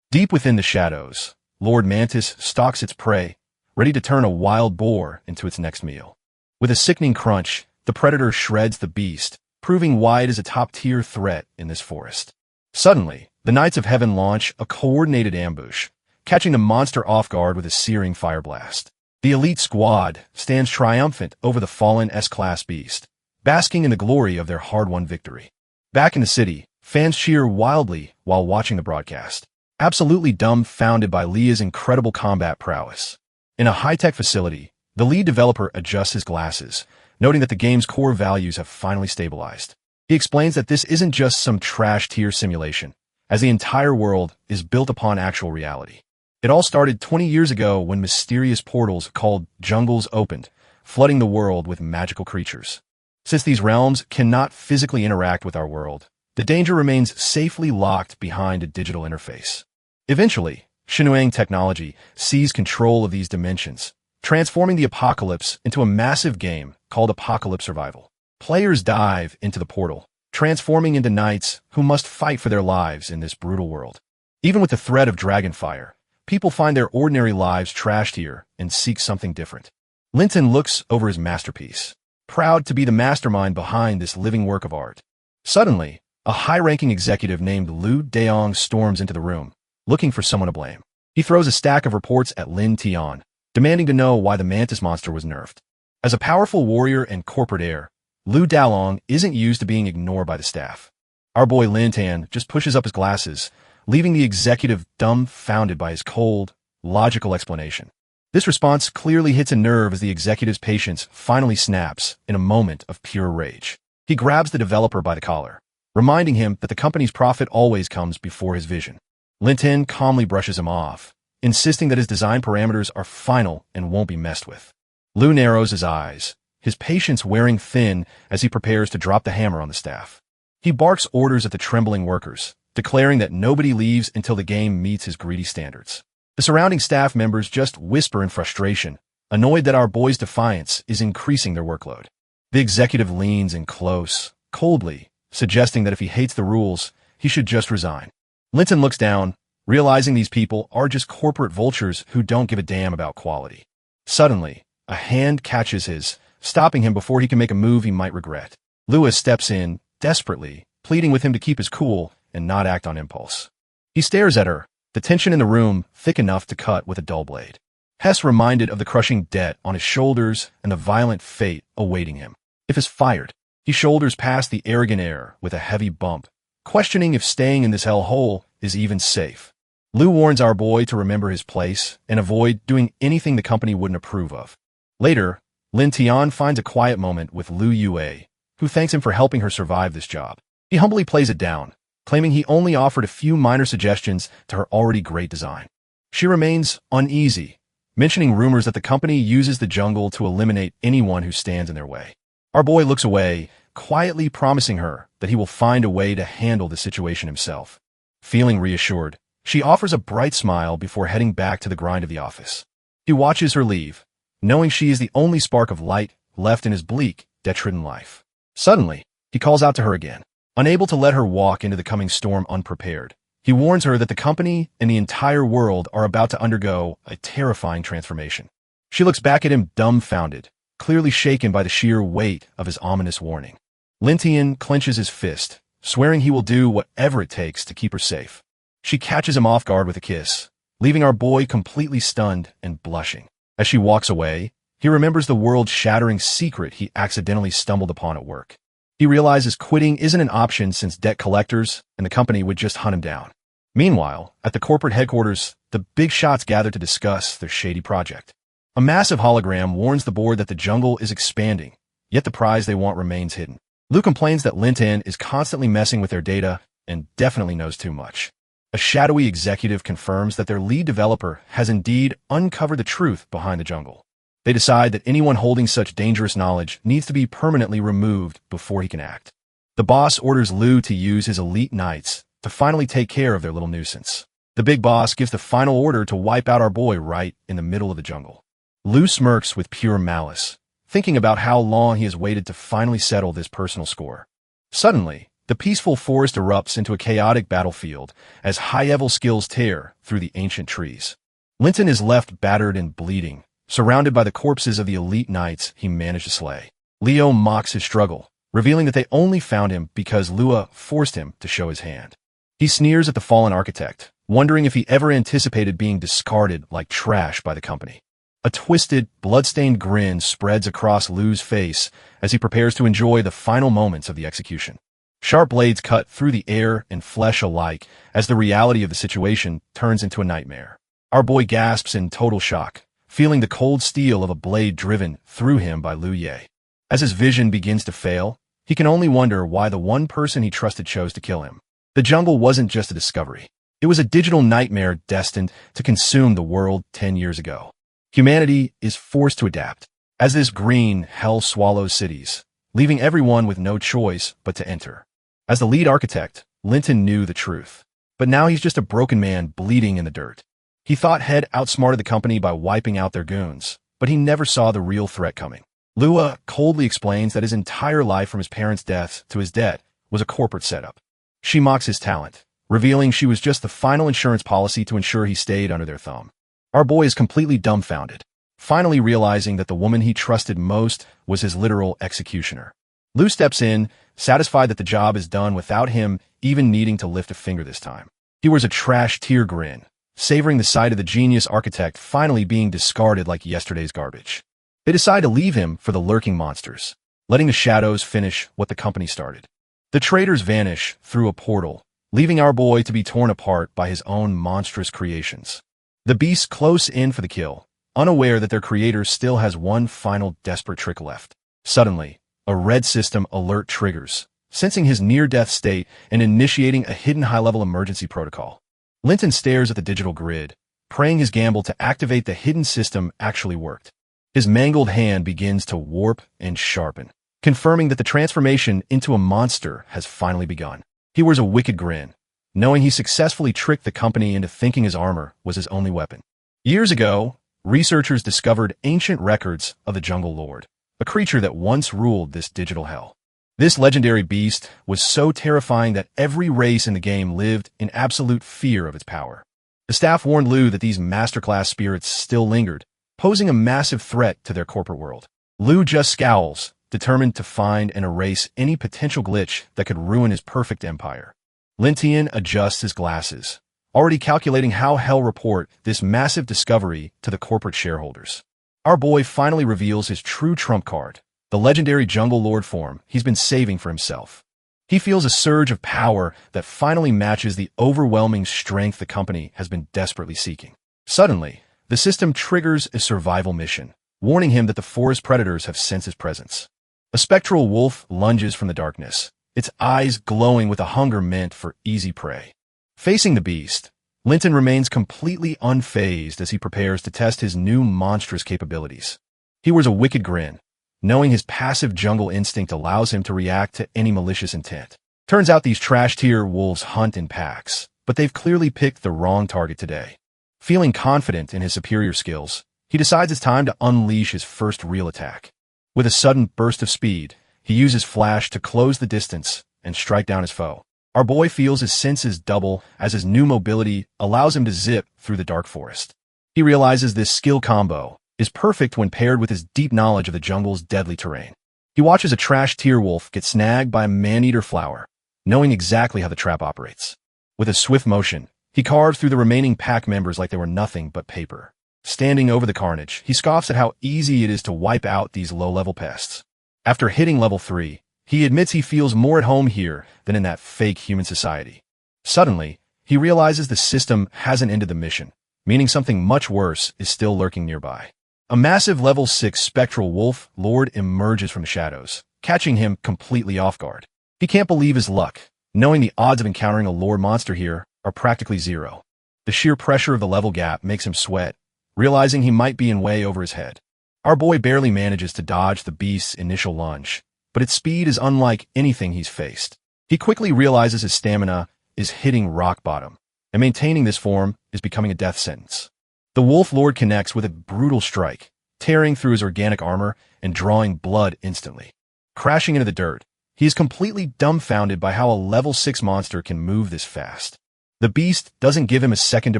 Deep within the shadows, Lord Mantis stalks its prey, ready to turn a wild boar into its next meal. With a sickening crunch, the predator shreds the beast, proving why it is a top-tier threat in this forest. Suddenly, the Knights of Heaven launch a coordinated ambush, catching the monster off guard with a searing fire blast. The elite squad stands triumphant over the fallen S-class beast, basking in the glory of their hard-won victory. Back in the city, fans cheer wildly while watching the broadcast, absolutely dumbfounded by Leah's incredible combat prowess. In a high-tech facility, the lead developer adjusts his glasses, noting that the game's core values have finally stabilized. He explains that this isn't just some trash-tier simulation, as the entire world is built upon actual reality. It all started 20 years ago when mysterious portals called jungles opened, flooding the world with magical creatures. Since these realms cannot physically interact with our world, the danger remains safely locked behind a digital interface. Eventually, Shinuang technology seized control of these dimensions, transforming the apocalypse into a massive game called Apocalypse Survival. Players dive into the portal, transforming into knights who must fight for their lives in this brutal world. Even with the threat of dragonfire, people find their ordinary lives trashed here and seek something different. Linton looks over his masterpiece, proud to be the mastermind behind this living work of art. Suddenly, a high-ranking executive named Lu Daong storms into the room, looking for someone to blame. He throws a stack of reports at Lin Tian, demanding to know why the mantis monster was nerfed. As a powerful warrior and corporate heir, Lu Dalong isn't used to being ignored by the staff. Our boy Lin Tan just pushes up his glasses, leaving the executive dumbfounded by his cold, logical explanation. This response clearly hits a nerve as the executive's patience finally snaps in a moment of pure rage. He grabs the developer by the collar, reminding him that the company's profit always comes before his vision. Linton calmly brushes him off, insisting that his design parameters are final and won't be messed with. Lu narrows his eyes, his patience wearing thin as he prepares to drop the hammer on the staff. He barks orders at the trembling workers, declaring that nobody leaves until the game meets his greedy standards. The surrounding staff members just whisper in frustration, annoyed that our boy's defiance is increasing their workload. The executive leans in close, coldly, suggesting that if he hates the rules, he should just resign. Linton looks down, realizing these people are just corporate vultures who don't give a damn about quality. Suddenly, a hand catches his, stopping him before he can make a move he might regret. Lewis steps in, desperately, pleading with him to keep his cool and not act on impulse. He stares at her, the tension in the room thick enough to cut with a dull blade. Hess reminded of the crushing debt on his shoulders and the violent fate awaiting him. If is fired, he shoulders past the arrogant heir with a heavy bump, questioning if staying in this hellhole is even safe. Lu warns our boy to remember his place and avoid doing anything the company wouldn't approve of. Later, Lin Tian finds a quiet moment with Lu Yue, who thanks him for helping her survive this job. He humbly plays it down, claiming he only offered a few minor suggestions to her already great design. She remains uneasy, mentioning rumors that the company uses the jungle to eliminate anyone who stands in their way. Our boy looks away, quietly promising her that he will find a way to handle the situation himself. Feeling reassured, she offers a bright smile before heading back to the grind of the office. He watches her leave, knowing she is the only spark of light left in his bleak, detritus life. Suddenly, he calls out to her again. Unable to let her walk into the coming storm unprepared, he warns her that the company and the entire world are about to undergo a terrifying transformation. She looks back at him dumbfounded, clearly shaken by the sheer weight of his ominous warning. Lintian clenches his fist, swearing he will do whatever it takes to keep her safe. She catches him off guard with a kiss, leaving our boy completely stunned and blushing. As she walks away, he remembers the world-shattering secret he accidentally stumbled upon at work. He realizes quitting isn't an option since debt collectors and the company would just hunt him down. Meanwhile, at the corporate headquarters, the big shots gather to discuss their shady project. A massive hologram warns the board that the jungle is expanding, yet the prize they want remains hidden. Lu complains that Linton is constantly messing with their data and definitely knows too much. A shadowy executive confirms that their lead developer has indeed uncovered the truth behind the jungle. They decide that anyone holding such dangerous knowledge needs to be permanently removed before he can act. The boss orders Lu to use his elite knights to finally take care of their little nuisance. The big boss gives the final order to wipe out our boy right in the middle of the jungle. Lu smirks with pure malice, thinking about how long he has waited to finally settle this personal score. Suddenly, The peaceful forest erupts into a chaotic battlefield as high-level skills tear through the ancient trees. Linton is left battered and bleeding, surrounded by the corpses of the elite knights he managed to slay. Leo mocks his struggle, revealing that they only found him because Lua forced him to show his hand. He sneers at the fallen architect, wondering if he ever anticipated being discarded like trash by the company. A twisted, blood-stained grin spreads across Lu's face as he prepares to enjoy the final moments of the execution. Sharp blades cut through the air and flesh alike as the reality of the situation turns into a nightmare. Our boy gasps in total shock, feeling the cold steel of a blade driven through him by Lu Ye. As his vision begins to fail, he can only wonder why the one person he trusted chose to kill him. The jungle wasn't just a discovery. It was a digital nightmare destined to consume the world 10 years ago. Humanity is forced to adapt, as this green hell swallows cities, leaving everyone with no choice but to enter. As the lead architect, Linton knew the truth. But now he's just a broken man bleeding in the dirt. He thought Head outsmarted the company by wiping out their goons, but he never saw the real threat coming. Lua coldly explains that his entire life from his parents' deaths to his debt was a corporate setup. She mocks his talent, revealing she was just the final insurance policy to ensure he stayed under their thumb. Our boy is completely dumbfounded, finally realizing that the woman he trusted most was his literal executioner. Lu steps in, satisfied that the job is done without him even needing to lift a finger this time. He wears a trash tear grin, savoring the sight of the genius architect finally being discarded like yesterday's garbage. They decide to leave him for the lurking monsters, letting the shadows finish what the company started. The traitors vanish through a portal, leaving our boy to be torn apart by his own monstrous creations. The beasts close in for the kill, unaware that their creator still has one final desperate trick left. Suddenly, a red system alert triggers, sensing his near-death state and initiating a hidden high-level emergency protocol. Linton stares at the digital grid, praying his gamble to activate the hidden system actually worked. His mangled hand begins to warp and sharpen, confirming that the transformation into a monster has finally begun. He wears a wicked grin, knowing he successfully tricked the company into thinking his armor was his only weapon. Years ago, researchers discovered ancient records of the Jungle Lord, a creature that once ruled this digital hell. This legendary beast was so terrifying that every race in the game lived in absolute fear of its power. The staff warned Lu that these masterclass spirits still lingered, posing a massive threat to their corporate world. Lu just scowls, determined to find and erase any potential glitch that could ruin his perfect empire. Lintian adjusts his glasses, already calculating how hell report this massive discovery to the corporate shareholders. Our boy finally reveals his true trump card, the legendary Jungle Lord form he's been saving for himself. He feels a surge of power that finally matches the overwhelming strength the company has been desperately seeking. Suddenly, the system triggers a survival mission, warning him that the forest predators have sensed his presence. A spectral wolf lunges from the darkness, its eyes glowing with a hunger meant for easy prey. Facing the beast, Linton remains completely unfazed as he prepares to test his new monstrous capabilities. He wears a wicked grin, knowing his passive jungle instinct allows him to react to any malicious intent. Turns out these trash-tier wolves hunt in packs, but they've clearly picked the wrong target today. Feeling confident in his superior skills, he decides it's time to unleash his first real attack. With a sudden burst of speed, he uses flash to close the distance and strike down his foe. Our boy feels his senses double as his new mobility allows him to zip through the dark forest. He realizes this skill combo is perfect when paired with his deep knowledge of the jungle's deadly terrain. He watches a trash-tier wolf get snagged by a man-eater flower, knowing exactly how the trap operates. With a swift motion, he carves through the remaining pack members like they were nothing but paper. Standing over the carnage, he scoffs at how easy it is to wipe out these low-level pests. After hitting level 3, he admits he feels more at home here than in that fake human society. Suddenly, he realizes the system hasn't ended the mission, meaning something much worse is still lurking nearby. A massive level 6 spectral wolf lord emerges from the shadows, catching him completely off guard. He can't believe his luck, knowing the odds of encountering a lord monster here are practically zero. The sheer pressure of the level gap makes him sweat, realizing he might be in way over his head. Our boy barely manages to dodge the beast's initial lunge, but its speed is unlike anything he's faced. He quickly realizes his stamina is hitting rock bottom, and maintaining this form is becoming a death sentence. The Wolf Lord connects with a brutal strike, tearing through his organic armor and drawing blood instantly. Crashing into the dirt, He is completely dumbfounded by how a level 6 monster can move this fast. The beast doesn't give him a second to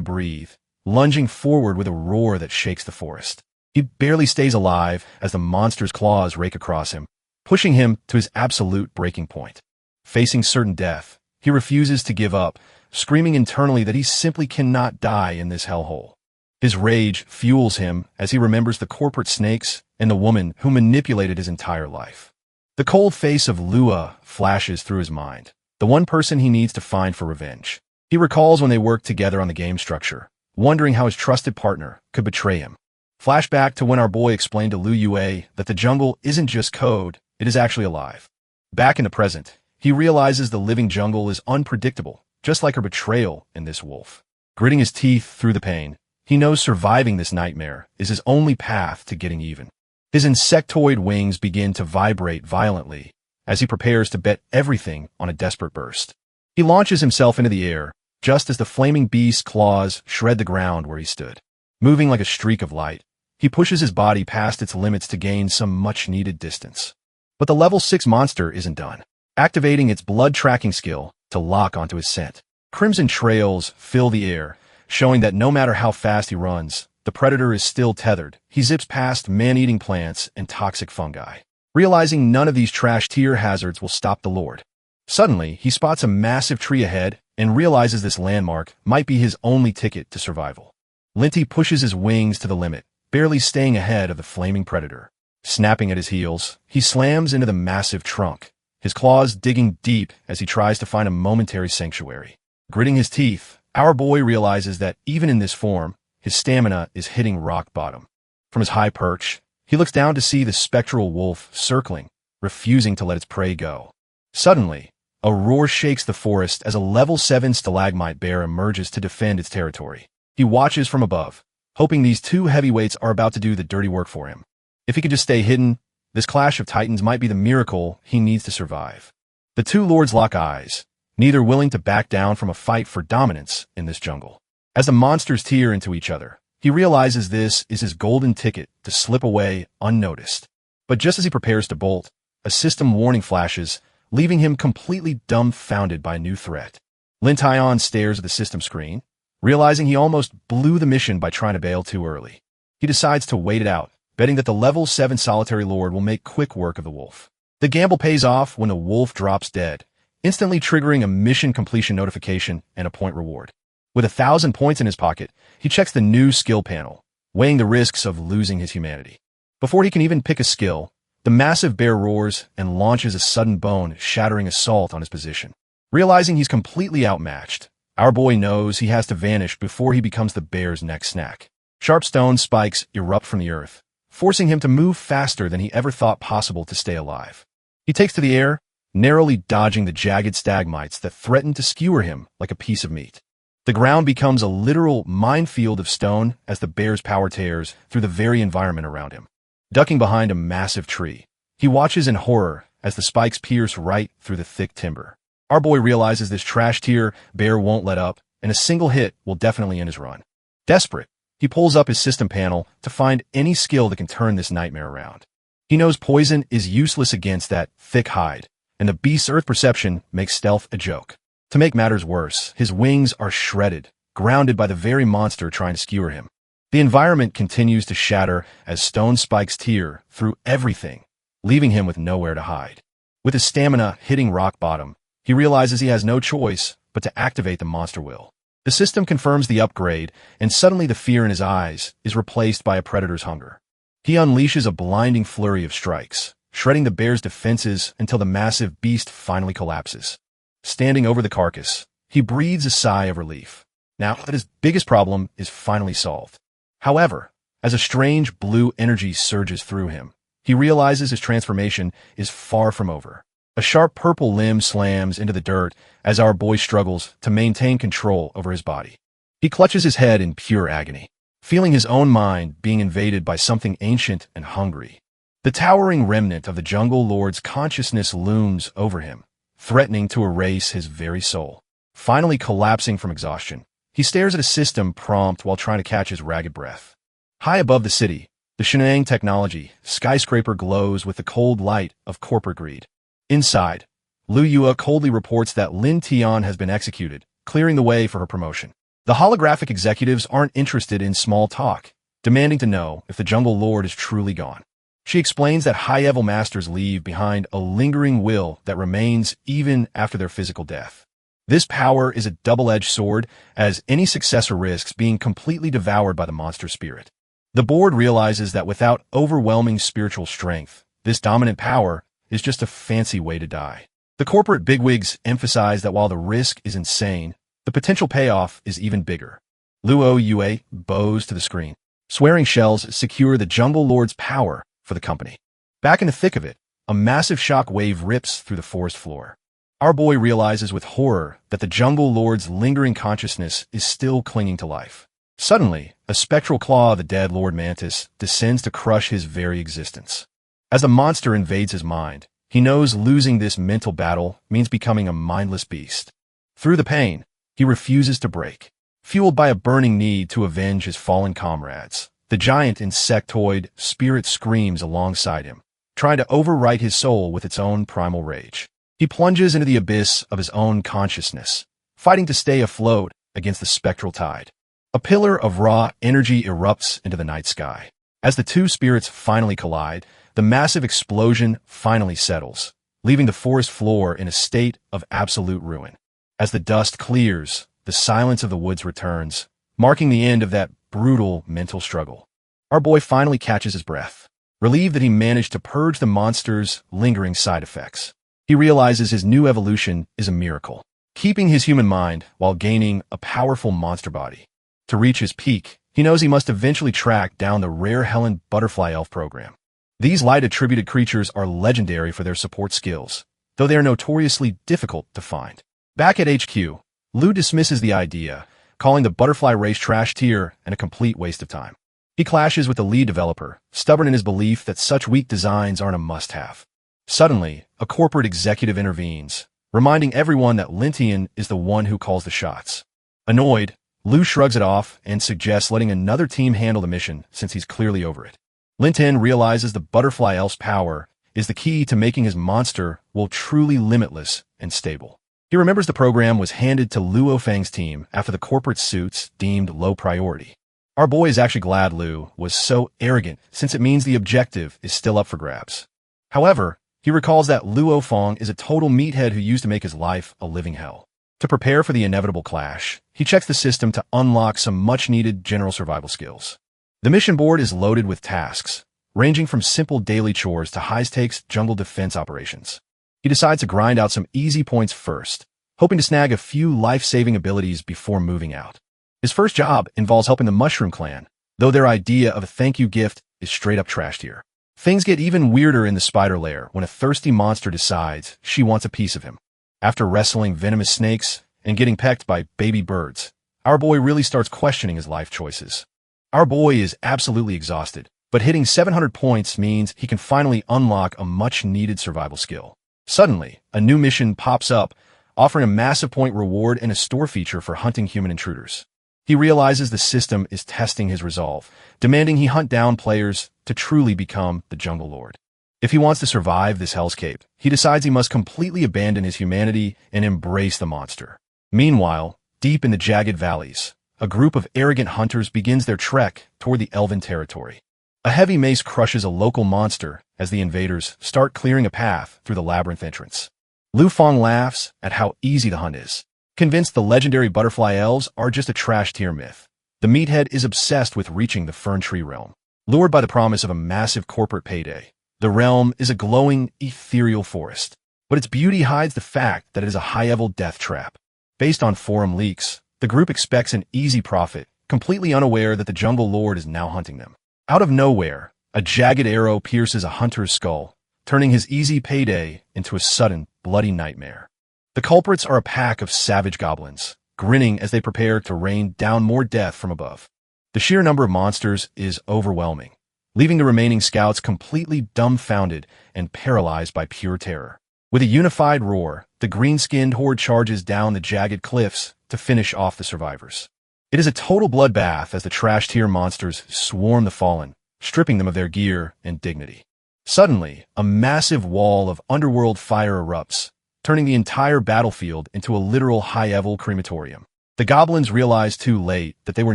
breathe, lunging forward with a roar that shakes the forest. He barely stays alive as the monster's claws rake across him, pushing him to his absolute breaking point. Facing certain death, he refuses to give up, screaming internally that he simply cannot die in this hellhole. His rage fuels him as he remembers the corporate snakes and the woman who manipulated his entire life. The cold face of Lua flashes through his mind, the one person he needs to find for revenge. He recalls when they worked together on the game structure, wondering how his trusted partner could betray him. Flashback to when our boy explained to Lu Yue that the jungle isn't just code, it is actually alive. Back in the present, he realizes the living jungle is unpredictable, just like her betrayal in this wolf. Gritting his teeth through the pain, he knows surviving this nightmare is his only path to getting even. His insectoid wings begin to vibrate violently as he prepares to bet everything on a desperate burst. He launches himself into the air, just as the flaming beast's claws shred the ground where he stood. Moving like a streak of light, he pushes his body past its limits to gain some much-needed distance. But the level 6 monster isn't done, activating its blood-tracking skill to lock onto his scent. Crimson trails fill the air, showing that no matter how fast he runs, the predator is still tethered. He zips past man-eating plants and toxic fungi, realizing none of these trash tier hazards will stop the Lord. Suddenly, he spots a massive tree ahead and realizes this landmark might be his only ticket to survival. Linty pushes his wings to the limit, barely staying ahead of the flaming predator. Snapping at his heels, he slams into the massive trunk, his claws digging deep as he tries to find a momentary sanctuary. Gritting his teeth, our boy realizes that even in this form, his stamina is hitting rock bottom. From his high perch, he looks down to see the spectral wolf circling, refusing to let its prey go. Suddenly, a roar shakes the forest as a level 7 stalagmite bear emerges to defend its territory. He watches from above, hoping these two heavyweights are about to do the dirty work for him. If he could just stay hidden, this clash of titans might be the miracle he needs to survive. The two lords lock eyes, neither willing to back down from a fight for dominance in this jungle. As the monsters tear into each other, he realizes this is his golden ticket to slip away unnoticed. But just as he prepares to bolt, a system warning flashes, leaving him completely dumbfounded by a new threat. Lin Taion stares at the system screen, realizing he almost blew the mission by trying to bail too early. He decides to wait it out, betting that the level 7 solitary lord will make quick work of the wolf. The gamble pays off when the wolf drops dead, instantly triggering a mission completion notification and a point reward. With 1,000 points in his pocket, he checks the new skill panel, weighing the risks of losing his humanity. Before he can even pick a skill, the massive bear roars and launches a sudden bone-shattering assault on his position. Realizing he's completely outmatched, our boy knows he has to vanish before he becomes the bear's next snack. Sharp stone spikes erupt from the earth, forcing him to move faster than he ever thought possible to stay alive. He takes to the air, narrowly dodging the jagged stalagmites that threaten to skewer him like a piece of meat. The ground becomes a literal minefield of stone as the bear's power tears through the very environment around him. Ducking behind a massive tree, he watches in horror as the spikes pierce right through the thick timber. Our boy realizes this trash tier bear won't let up, and a single hit will definitely end his run. Desperate, he pulls up his system panel to find any skill that can turn this nightmare around. He knows poison is useless against that thick hide, and the beast's earth perception makes stealth a joke. To make matters worse, his wings are shredded, grounded by the very monster trying to skewer him. The environment continues to shatter as stone spikes tear through everything, leaving him with nowhere to hide. With his stamina hitting rock bottom, he realizes he has no choice but to activate the monster will. The system confirms the upgrade, and suddenly the fear in his eyes is replaced by a predator's hunger. He unleashes a blinding flurry of strikes, shredding the bear's defenses until the massive beast finally collapses. Standing over the carcass, he breathes a sigh of relief. Now that his biggest problem is finally solved. However, as a strange blue energy surges through him, he realizes his transformation is far from over. A sharp purple limb slams into the dirt as our boy struggles to maintain control over his body. He clutches his head in pure agony, feeling his own mind being invaded by something ancient and hungry. The towering remnant of the jungle lord's consciousness looms over him, threatening to erase his very soul. Finally collapsing from exhaustion, he stares at a system prompt while trying to catch his ragged breath. High above the city, the Shenang technology skyscraper glows with the cold light of corporate greed. Inside, Lu Yue coldly reports that Lin Tian has been executed, clearing the way for her promotion. The holographic executives aren't interested in small talk, demanding to know if the Jungle Lord is truly gone. She explains that high-level masters leave behind a lingering will that remains even after their physical death. This power is a double-edged sword, as any successor risks being completely devoured by the monster spirit. The board realizes that without overwhelming spiritual strength, this dominant power is just a fancy way to die. The corporate bigwigs emphasize that while the risk is insane, the potential payoff is even bigger. Luo Yue bows to the screen. Swearing shells secure the Jungle Lord's power for the company. Back in the thick of it, a massive shock wave rips through the forest floor. Our boy realizes with horror that the Jungle Lord's lingering consciousness is still clinging to life. Suddenly, a spectral claw of the dead Lord Mantis descends to crush his very existence. As the monster invades his mind, he knows losing this mental battle means becoming a mindless beast. Through the pain, he refuses to break. Fueled by a burning need to avenge his fallen comrades, the giant insectoid spirit screams alongside him, trying to overwrite his soul with its own primal rage. He plunges into the abyss of his own consciousness, fighting to stay afloat against the spectral tide. A pillar of raw energy erupts into the night sky. As the two spirits finally collide, the massive explosion finally settles, leaving the forest floor in a state of absolute ruin. As the dust clears, the silence of the woods returns, marking the end of that brutal mental struggle. Our boy finally catches his breath, relieved that he managed to purge the monster's lingering side effects. He realizes his new evolution is a miracle, keeping his human mind while gaining a powerful monster body. To reach his peak, he knows he must eventually track down the rare Helen Butterfly Elf program. These light-attributed creatures are legendary for their support skills, though they are notoriously difficult to find. Back at HQ, Lu dismisses the idea, calling the Butterfly race trash tier and a complete waste of time. He clashes with the lead developer, stubborn in his belief that such weak designs aren't a must-have. Suddenly, a corporate executive intervenes, reminding everyone that Lin Tian is the one who calls the shots. Annoyed, Lu shrugs it off and suggests letting another team handle the mission since he's clearly over it. Lin Tian realizes the Butterfly Elf's power is the key to making his monster will truly limitless and stable. He remembers the program was handed to Luo Fang's team after the corporate suits deemed low priority. Our boy is actually glad Lu was so arrogant since it means the objective is still up for grabs. However, he recalls that Luo Fang is a total meathead who used to make his life a living hell. To prepare for the inevitable clash, he checks the system to unlock some much-needed general survival skills. The mission board is loaded with tasks, ranging from simple daily chores to high-stakes jungle defense operations. He decides to grind out some easy points first, hoping to snag a few life-saving abilities before moving out. His first job involves helping the Mushroom Clan, though their idea of a thank-you gift is straight-up trashed here. Things get even weirder in the spider lair when a thirsty monster decides she wants a piece of him. After wrestling venomous snakes and getting pecked by baby birds, our boy really starts questioning his life choices. Our boy is absolutely exhausted, but hitting 700 points means he can finally unlock a much-needed survival skill. Suddenly, a new mission pops up, offering a massive point reward and a store feature for hunting human intruders. He realizes the system is testing his resolve, demanding he hunt down players to truly become the Jungle Lord. If he wants to survive this hellscape, he decides he must completely abandon his humanity and embrace the monster. Meanwhile, deep in the jagged valleys, a group of arrogant hunters begins their trek toward the elven territory. A heavy mace crushes a local monster as the invaders start clearing a path through the labyrinth entrance. Lu Fang laughs at how easy the hunt is, convinced the legendary butterfly elves are just a trash-tier myth. The meathead is obsessed with reaching the Fern Tree realm. Lured by the promise of a massive corporate payday, the realm is a glowing, ethereal forest, but its beauty hides the fact that it is a high-level death trap. Based on forum leaks, the group expects an easy profit, completely unaware that the Jungle Lord is now hunting them. Out of nowhere, a jagged arrow pierces a hunter's skull, turning his easy payday into a sudden, bloody nightmare. The culprits are a pack of savage goblins, grinning as they prepare to rain down more death from above. The sheer number of monsters is overwhelming, leaving the remaining scouts completely dumbfounded and paralyzed by pure terror. With a unified roar, the green-skinned horde charges down the jagged cliffs to finish off the survivors. It is a total bloodbath as the trash-tier monsters swarm the fallen, stripping them of their gear and dignity. Suddenly, a massive wall of underworld fire erupts, turning the entire battlefield into a literal high-level crematorium. The goblins realized too late that they were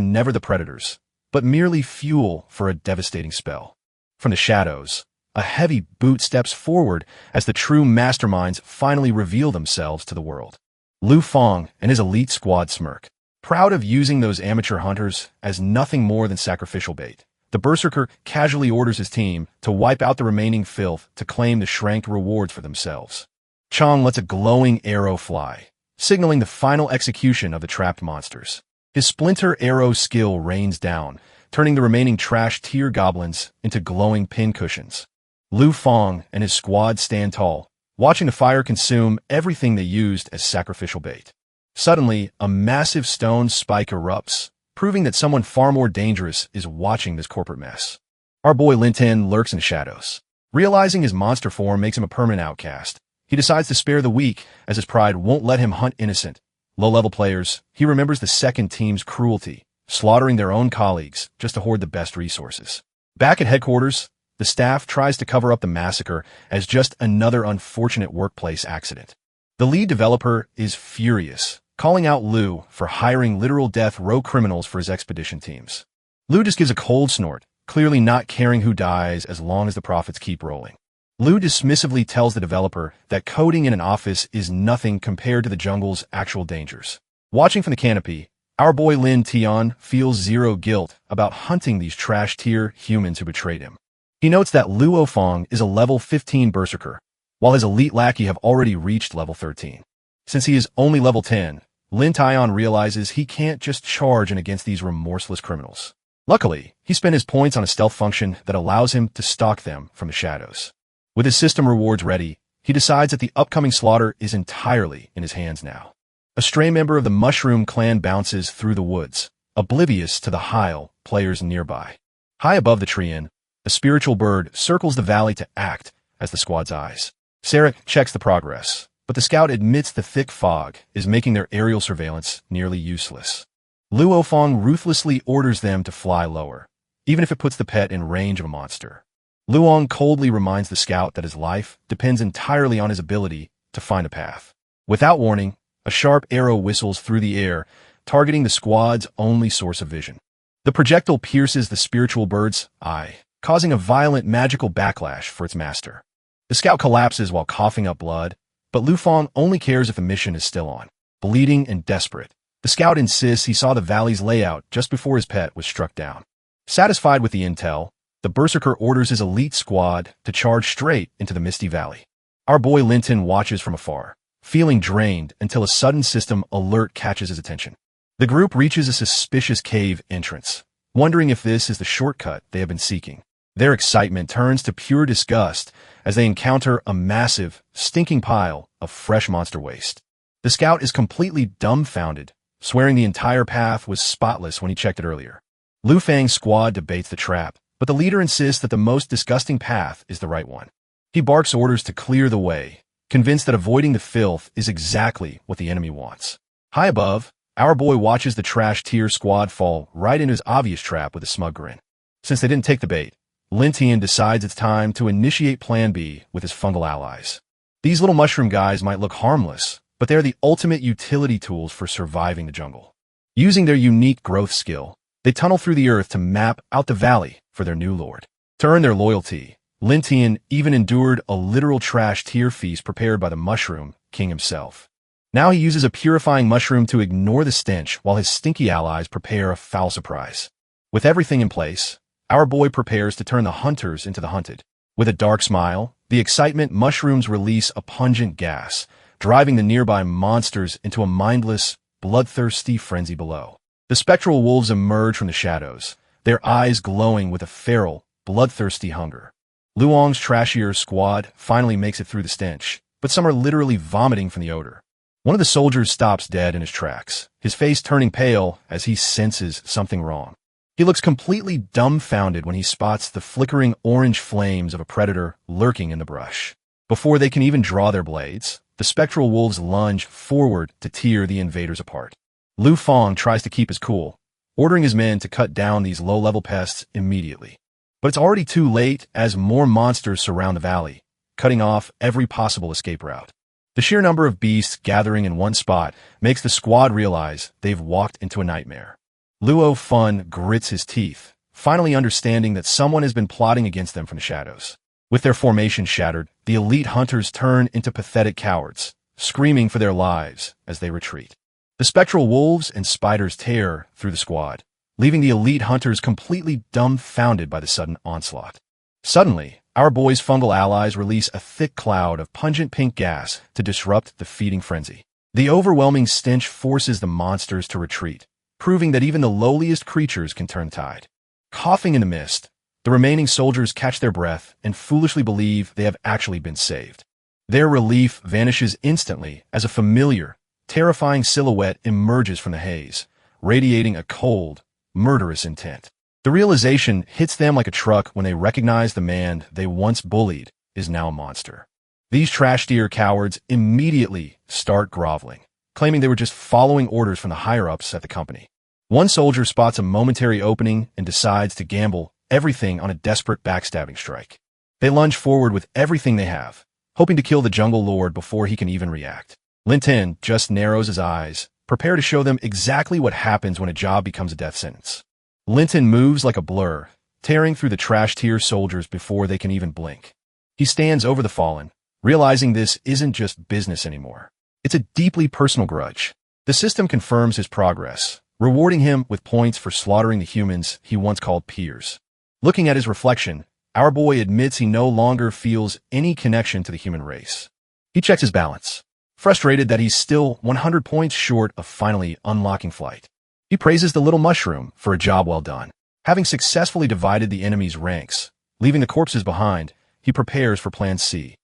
never the predators, but merely fuel for a devastating spell. From the shadows, a heavy boot steps forward as the true masterminds finally reveal themselves to the world. Lu Feng and his elite squad smirk, proud of using those amateur hunters as nothing more than sacrificial bait. The berserker casually orders his team to wipe out the remaining filth to claim the shranked rewards for themselves. Chong lets a glowing arrow fly, signaling the final execution of the trapped monsters. His splinter arrow skill rains down, turning the remaining trash tier goblins into glowing pincushions. Lu Feng and his squad stand tall, watching the fire consume everything they used as sacrificial bait. Suddenly, a massive stone spike erupts, proving that someone far more dangerous is watching this corporate mess. Our boy Linton lurks in the shadows. Realizing his monster form makes him a permanent outcast, he decides to spare the weak as his pride won't let him hunt innocent, low-level players. He remembers the second team's cruelty, slaughtering their own colleagues just to hoard the best resources. Back at headquarters, the staff tries to cover up the massacre as just another unfortunate workplace accident. The lead developer is furious, calling out Lu for hiring literal death row criminals for his expedition teams. Lu just gives a cold snort, clearly not caring who dies as long as the profits keep rolling. Lu dismissively tells the developer that coding in an office is nothing compared to the jungle's actual dangers. Watching from the canopy, our boy Lin Tian feels zero guilt about hunting these trash-tier humans who betrayed him. He notes that Luo Feng is a level 15 berserker, while his elite lackey have already reached level 13. Since he is only level 10, Lin Tian realizes he can't just charge in against these remorseless criminals. Luckily, he spent his points on a stealth function that allows him to stalk them from the shadows. With his system rewards ready, he decides that the upcoming slaughter is entirely in his hands now. A stray member of the Mushroom clan bounces through the woods, oblivious to the Heil players nearby. High above the tree inn, a spiritual bird circles the valley to act as the squad's eyes. Sarek checks the progress, but the scout admits the thick fog is making their aerial surveillance nearly useless. Luo Feng ruthlessly orders them to fly lower, even if it puts the pet in range of a monster. Luong coldly reminds the scout that his life depends entirely on his ability to find a path. Without warning, a sharp arrow whistles through the air, targeting the squad's only source of vision. The projectile pierces the spiritual bird's eye, causing a violent magical backlash for its master. The scout collapses while coughing up blood, but Lu Feng only cares if the mission is still on. Bleeding and desperate, the scout insists he saw the valley's layout just before his pet was struck down. Satisfied with the intel, the berserker orders his elite squad to charge straight into the misty valley. Our boy Linton watches from afar, feeling drained until a sudden system alert catches his attention. The group reaches a suspicious cave entrance, wondering if this is the shortcut they have been seeking. Their excitement turns to pure disgust as they encounter a massive, stinking pile of fresh monster waste. The scout is completely dumbfounded, swearing the entire path was spotless when he checked it earlier. Lu Fang's squad debates the trap, but the leader insists that the most disgusting path is the right one. He barks orders to clear the way, convinced that avoiding the filth is exactly what the enemy wants. High above, our boy watches the trash tier squad fall right into his obvious trap with a smug grin. Since they didn't take the bait, Lintian decides it's time to initiate Plan B with his fungal allies. These little mushroom guys might look harmless, but they're the ultimate utility tools for surviving the jungle. Using their unique growth skill, they tunnel through the earth to map out the valley for their new lord. To earn their loyalty, Lintian even endured a literal trash tier feast prepared by the mushroom king himself. Now he uses a purifying mushroom to ignore the stench while his stinky allies prepare a foul surprise. With everything in place, our boy prepares to turn the hunters into the hunted. With a dark smile, the excitement mushrooms release a pungent gas, driving the nearby monsters into a mindless, bloodthirsty frenzy below. The spectral wolves emerge from the shadows, their eyes glowing with a feral, bloodthirsty hunger. Luong's trashier squad finally makes it through the stench, but some are literally vomiting from the odor. One of the soldiers stops dead in his tracks, his face turning pale as he senses something wrong. He looks completely dumbfounded when he spots the flickering orange flames of a predator lurking in the brush. Before they can even draw their blades, the spectral wolves lunge forward to tear the invaders apart. Lu Feng tries to keep his cool, ordering his men to cut down these low-level pests immediately. But it's already too late as more monsters surround the valley, cutting off every possible escape route. The sheer number of beasts gathering in one spot makes the squad realize they've walked into a nightmare. Luo Fun grits his teeth, finally understanding that someone has been plotting against them from the shadows. With their formation shattered, the elite hunters turn into pathetic cowards, screaming for their lives as they retreat. The spectral wolves and spiders tear through the squad, leaving the elite hunters completely dumbfounded by the sudden onslaught. Suddenly, our boys' fungal allies release a thick cloud of pungent pink gas to disrupt the feeding frenzy. The overwhelming stench forces the monsters to retreat, proving that even the lowliest creatures can turn the tide. Coughing in the mist, the remaining soldiers catch their breath and foolishly believe they have actually been saved. Their relief vanishes instantly as a familiar, terrifying silhouette emerges from the haze, radiating a cold, murderous intent. The realization hits them like a truck when they recognize the man they once bullied is now a monster. These trash-tier cowards immediately start groveling, claiming they were just following orders from the higher-ups at the company. One soldier spots a momentary opening and decides to gamble everything on a desperate backstabbing strike. They lunge forward with everything they have, hoping to kill the jungle lord before he can even react. Linton just narrows his eyes, prepared to show them exactly what happens when a job becomes a death sentence. Linton moves like a blur, tearing through the trash-tier soldiers before they can even blink. He stands over the fallen, realizing this isn't just business anymore. It's a deeply personal grudge. The system confirms his progress, rewarding him with points for slaughtering the humans he once called peers. Looking at his reflection, our boy admits he no longer feels any connection to the human race. He checks his balance, frustrated that he's still 100 points short of finally unlocking flight. He praises the little mushroom for a job well done. Having successfully divided the enemy's ranks, leaving the corpses behind, he prepares for Plan C,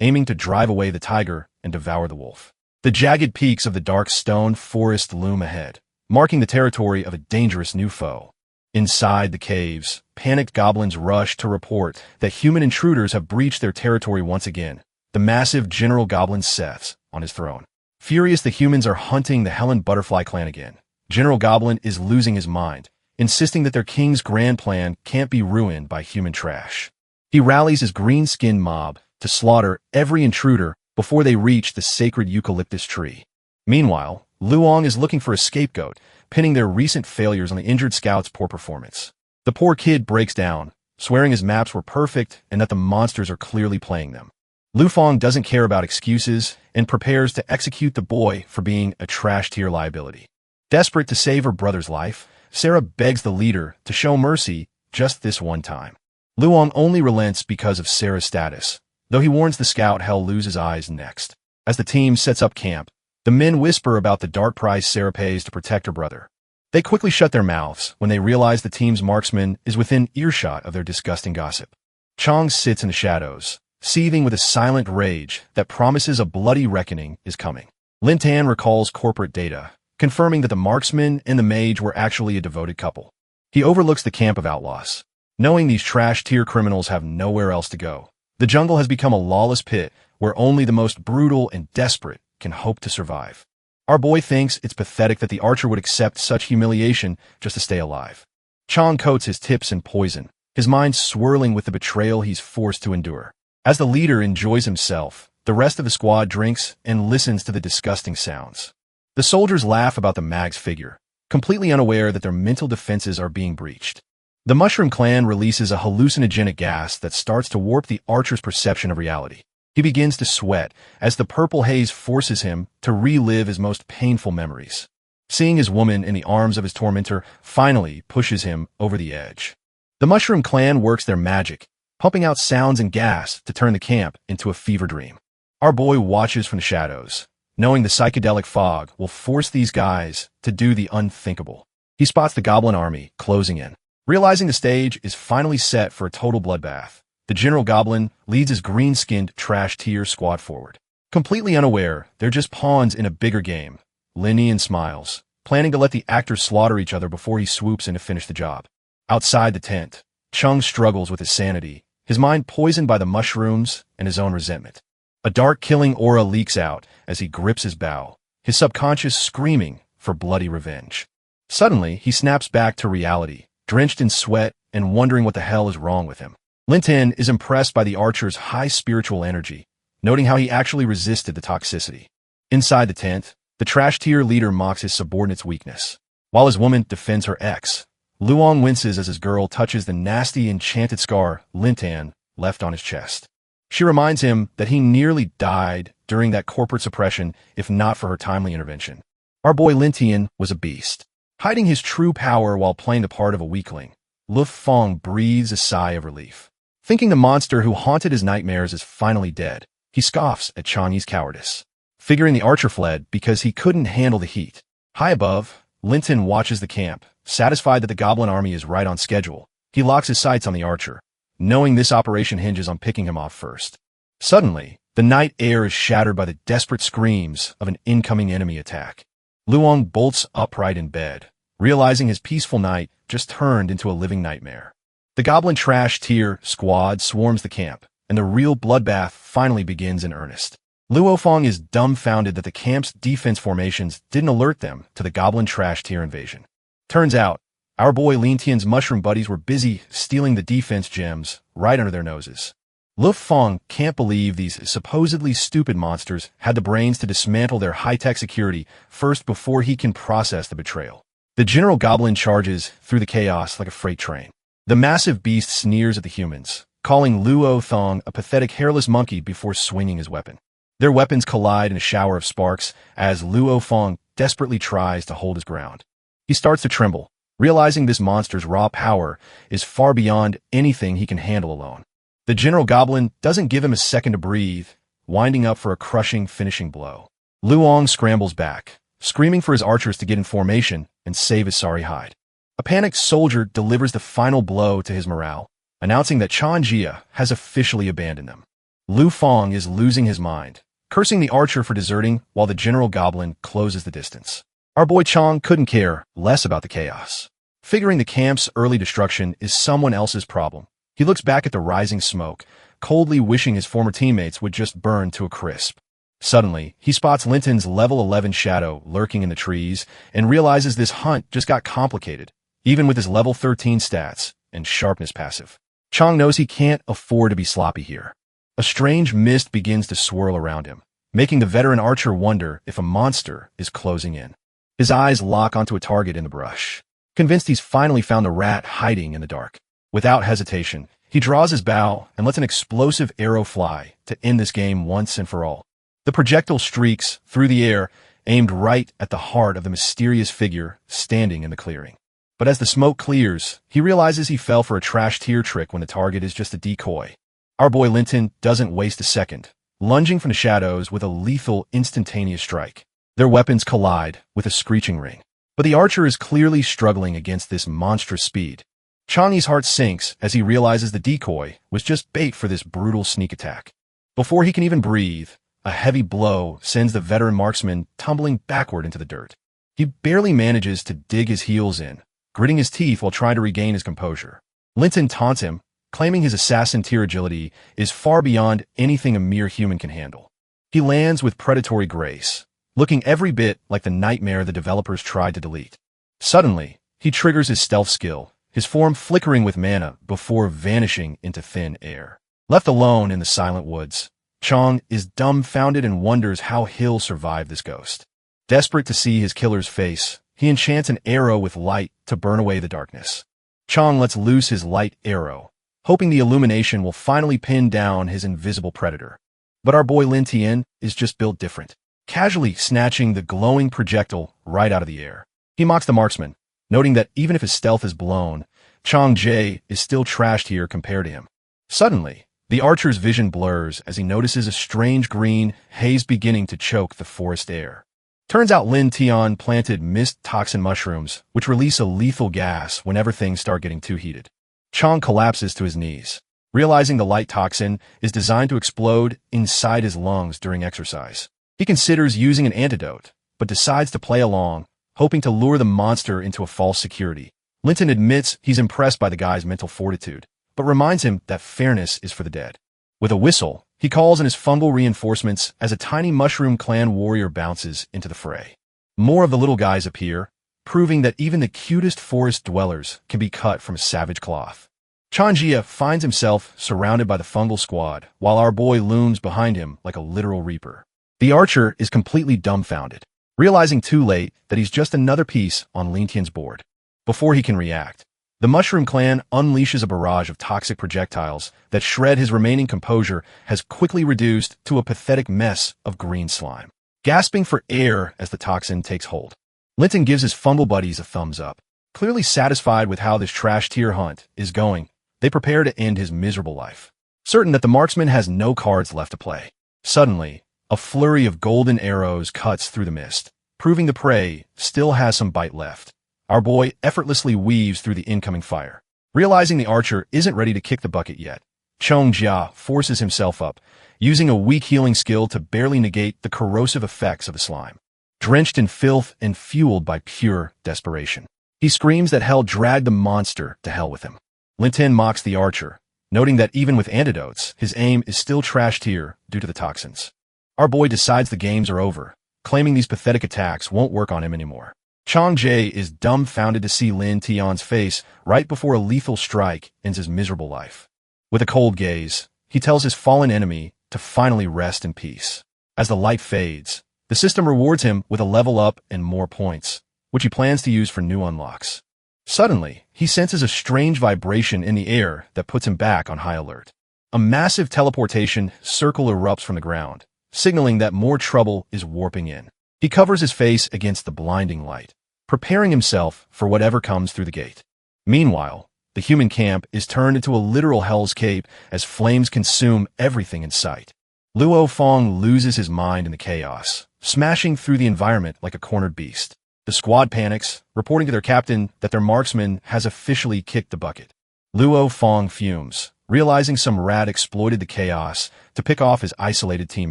aiming to drive away the tiger and devour the wolf. The jagged peaks of the dark stone forest loom ahead, marking the territory of a dangerous new foe. Inside the caves, panicked goblins rush to report that human intruders have breached their territory once again. The massive General Goblin sets on his throne. Furious, the humans are hunting the Helen Butterfly clan again. General Goblin is losing his mind, insisting that their king's grand plan can't be ruined by human trash. He rallies his green-skinned mob to slaughter every intruder before they reach the sacred eucalyptus tree. Meanwhile, Luong is looking for a scapegoat, pinning their recent failures on the injured scout's poor performance. The poor kid breaks down, swearing his maps were perfect and that the monsters are clearly playing them. Lufong doesn't care about excuses and prepares to execute the boy for being a trash-tier liability. Desperate to save her brother's life, Sarah begs the leader to show mercy just this one time. Luong only relents because of Sarah's status, though he warns the scout he'll lose his eyes next. As the team sets up camp, the men whisper about the dark price Sarah pays to protect her brother. They quickly shut their mouths when they realize the team's marksman is within earshot of their disgusting gossip. Chong sits in the shadows, seething with a silent rage that promises a bloody reckoning is coming. Lintan recalls corporate data, confirming that the marksman and the mage were actually a devoted couple. He overlooks the camp of outlaws. Knowing these trash-tier criminals have nowhere else to go, the jungle has become a lawless pit where only the most brutal and desperate can hope to survive. Our boy thinks it's pathetic that the archer would accept such humiliation just to stay alive. Chong coats his tips in poison, his mind swirling with the betrayal he's forced to endure. As the leader enjoys himself, the rest of the squad drinks and listens to the disgusting sounds. The soldiers laugh about the mag's figure, completely unaware that their mental defenses are being breached. The Mushroom Clan releases a hallucinogenic gas that starts to warp the archer's perception of reality. He begins to sweat as the purple haze forces him to relive his most painful memories. Seeing his woman in the arms of his tormentor finally pushes him over the edge. The Mushroom Clan works their magic, pumping out sounds and gas to turn the camp into a fever dream. Our boy watches from the shadows, knowing the psychedelic fog will force these guys to do the unthinkable. He spots the goblin army closing in. Realizing the stage is finally set for a total bloodbath, the General Goblin leads his green-skinned trash-tier squad forward. Completely unaware, they're just pawns in a bigger game. Linian smiles, planning to let the actors slaughter each other before he swoops in to finish the job. Outside the tent, Chung struggles with his sanity, his mind poisoned by the mushrooms and his own resentment. A dark killing aura leaks out as he grips his bow, his subconscious screaming for bloody revenge. Suddenly, he snaps back to reality, drenched in sweat and wondering what the hell is wrong with him. Linton is impressed by the archer's high spiritual energy, noting how he actually resisted the toxicity. Inside the tent, the trash tier leader mocks his subordinate's weakness. While his woman defends her ex, Luong winces as his girl touches the nasty enchanted scar Lintan left on his chest. She reminds him that he nearly died during that corporate suppression if not for her timely intervention. Our boy Lintian was a beast. Hiding his true power while playing the part of a weakling, Lu Fong breathes a sigh of relief. Thinking the monster who haunted his nightmares is finally dead, he scoffs at Chang Yi's cowardice. Figuring the archer fled because he couldn't handle the heat. High above, Linton watches the camp. Satisfied that the goblin army is right on schedule, he locks his sights on the archer, knowing this operation hinges on picking him off first. Suddenly, the night air is shattered by the desperate screams of an incoming enemy attack. Luong bolts upright in bed, realizing his peaceful night just turned into a living nightmare. The goblin trash tier squad swarms the camp, and the real bloodbath finally begins in earnest. Luo Fong is dumbfounded that the camp's defense formations didn't alert them to the goblin trash tier invasion. Turns out, our boy Lin Tian's mushroom buddies were busy stealing the defense gems right under their noses. Lu Fong can't believe these supposedly stupid monsters had the brains to dismantle their high-tech security first before he can process the betrayal. The General Goblin charges through the chaos like a freight train. The massive beast sneers at the humans, calling Luo Thong a pathetic hairless monkey before swinging his weapon. Their weapons collide in a shower of sparks as Luo Fong desperately tries to hold his ground. He starts to tremble, realizing this monster's raw power is far beyond anything he can handle alone. The General Goblin doesn't give him a second to breathe, winding up for a crushing finishing blow. Luong scrambles back, screaming for his archers to get in formation and save his sorry hide. A panicked soldier delivers the final blow to his morale, announcing that Chan Jia has officially abandoned them. Lu Fong is losing his mind, cursing the archer for deserting while the General Goblin closes the distance. Our boy Chong couldn't care less about the chaos. Figuring the camp's early destruction is someone else's problem, he looks back at the rising smoke, coldly wishing his former teammates would just burn to a crisp. Suddenly, he spots Linton's level 11 shadow lurking in the trees and realizes this hunt just got complicated, even with his level 13 stats and sharpness passive. Chong knows he can't afford to be sloppy here. A strange mist begins to swirl around him, making the veteran archer wonder if a monster is closing in. His eyes lock onto a target in the brush. Convinced he's finally found a rat hiding in the dark. Without hesitation, he draws his bow and lets an explosive arrow fly to end this game once and for all. The projectile streaks through the air, aimed right at the heart of the mysterious figure standing in the clearing. But as the smoke clears, he realizes he fell for a trash tier trick when the target is just a decoy. Our boy Linton doesn't waste a second, lunging from the shadows with a lethal instantaneous strike. Their weapons collide with a screeching ring. But the archer is clearly struggling against this monstrous speed. Changyi's heart sinks as he realizes the decoy was just bait for this brutal sneak attack. Before he can even breathe, a heavy blow sends the veteran marksman tumbling backward into the dirt. He barely manages to dig his heels in, gritting his teeth while trying to regain his composure. Linton taunts him, claiming his assassin tier agility is far beyond anything a mere human can handle. He lands with predatory grace, looking every bit like the nightmare the developers tried to delete. Suddenly, he triggers his stealth skill, his form flickering with mana before vanishing into thin air. Left alone in the silent woods, Chong is dumbfounded and wonders how he'll survive this ghost. Desperate to see his killer's face, he enchants an arrow with light to burn away the darkness. Chong lets loose his light arrow, hoping the illumination will finally pin down his invisible predator. But our boy Lin Tian is just built different, casually snatching the glowing projectile right out of the air. He mocks the marksman, noting that even if his stealth is blown, Chong Jie is still trashed here compared to him. Suddenly, the archer's vision blurs as he notices a strange green haze beginning to choke the forest air. Turns out Lin Tian planted mist toxin mushrooms, which release a lethal gas whenever things start getting too heated. Chong collapses to his knees, realizing the light toxin is designed to explode inside his lungs during exercise. He considers using an antidote, but decides to play along, hoping to lure the monster into a false security. Linton admits he's impressed by the guy's mental fortitude, but reminds him that fairness is for the dead. With a whistle, he calls in his fungal reinforcements as a tiny mushroom clan warrior bounces into the fray. More of the little guys appear, proving that even the cutest forest dwellers can be cut from a savage cloth. Changjia finds himself surrounded by the fungal squad, while our boy looms behind him like a literal reaper. The archer is completely dumbfounded, realizing too late that he's just another piece on Lintian's board. Before he can react, the Mushroom Clan unleashes a barrage of toxic projectiles that shred his remaining composure has quickly reduced to a pathetic mess of green slime. Gasping for air as the toxin takes hold, Linton gives his fungal buddies a thumbs up. Clearly satisfied with how this trash tier hunt is going, they prepare to end his miserable life. Certain that the marksman has no cards left to play. Suddenly, a flurry of golden arrows cuts through the mist, proving the prey still has some bite left. Our boy effortlessly weaves through the incoming fire. Realizing the archer isn't ready to kick the bucket yet, Changjia forces himself up, using a weak healing skill to barely negate the corrosive effects of the slime. Drenched in filth and fueled by pure desperation, he screams that hell dragged the monster to hell with him. Linton mocks the archer, noting that even with antidotes, his aim is still trash tier due to the toxins. Our boy decides the games are over, claiming these pathetic attacks won't work on him anymore. Changjia is dumbfounded to see Lin Tian's face right before a lethal strike ends his miserable life. With a cold gaze, he tells his fallen enemy to finally rest in peace. As the light fades, the system rewards him with a level up and more points, which he plans to use for new unlocks. Suddenly, he senses a strange vibration in the air that puts him back on high alert. A massive teleportation circle erupts from the ground, signaling that more trouble is warping in. He covers his face against the blinding light, preparing himself for whatever comes through the gate. Meanwhile, the human camp is turned into a literal hell's cape as flames consume everything in sight. Luo Fong loses his mind in the chaos, smashing through the environment like a cornered beast. The squad panics, reporting to their captain that their marksman has officially kicked the bucket. Luo Fong fumes, realizing some rat exploited the chaos to pick off his isolated team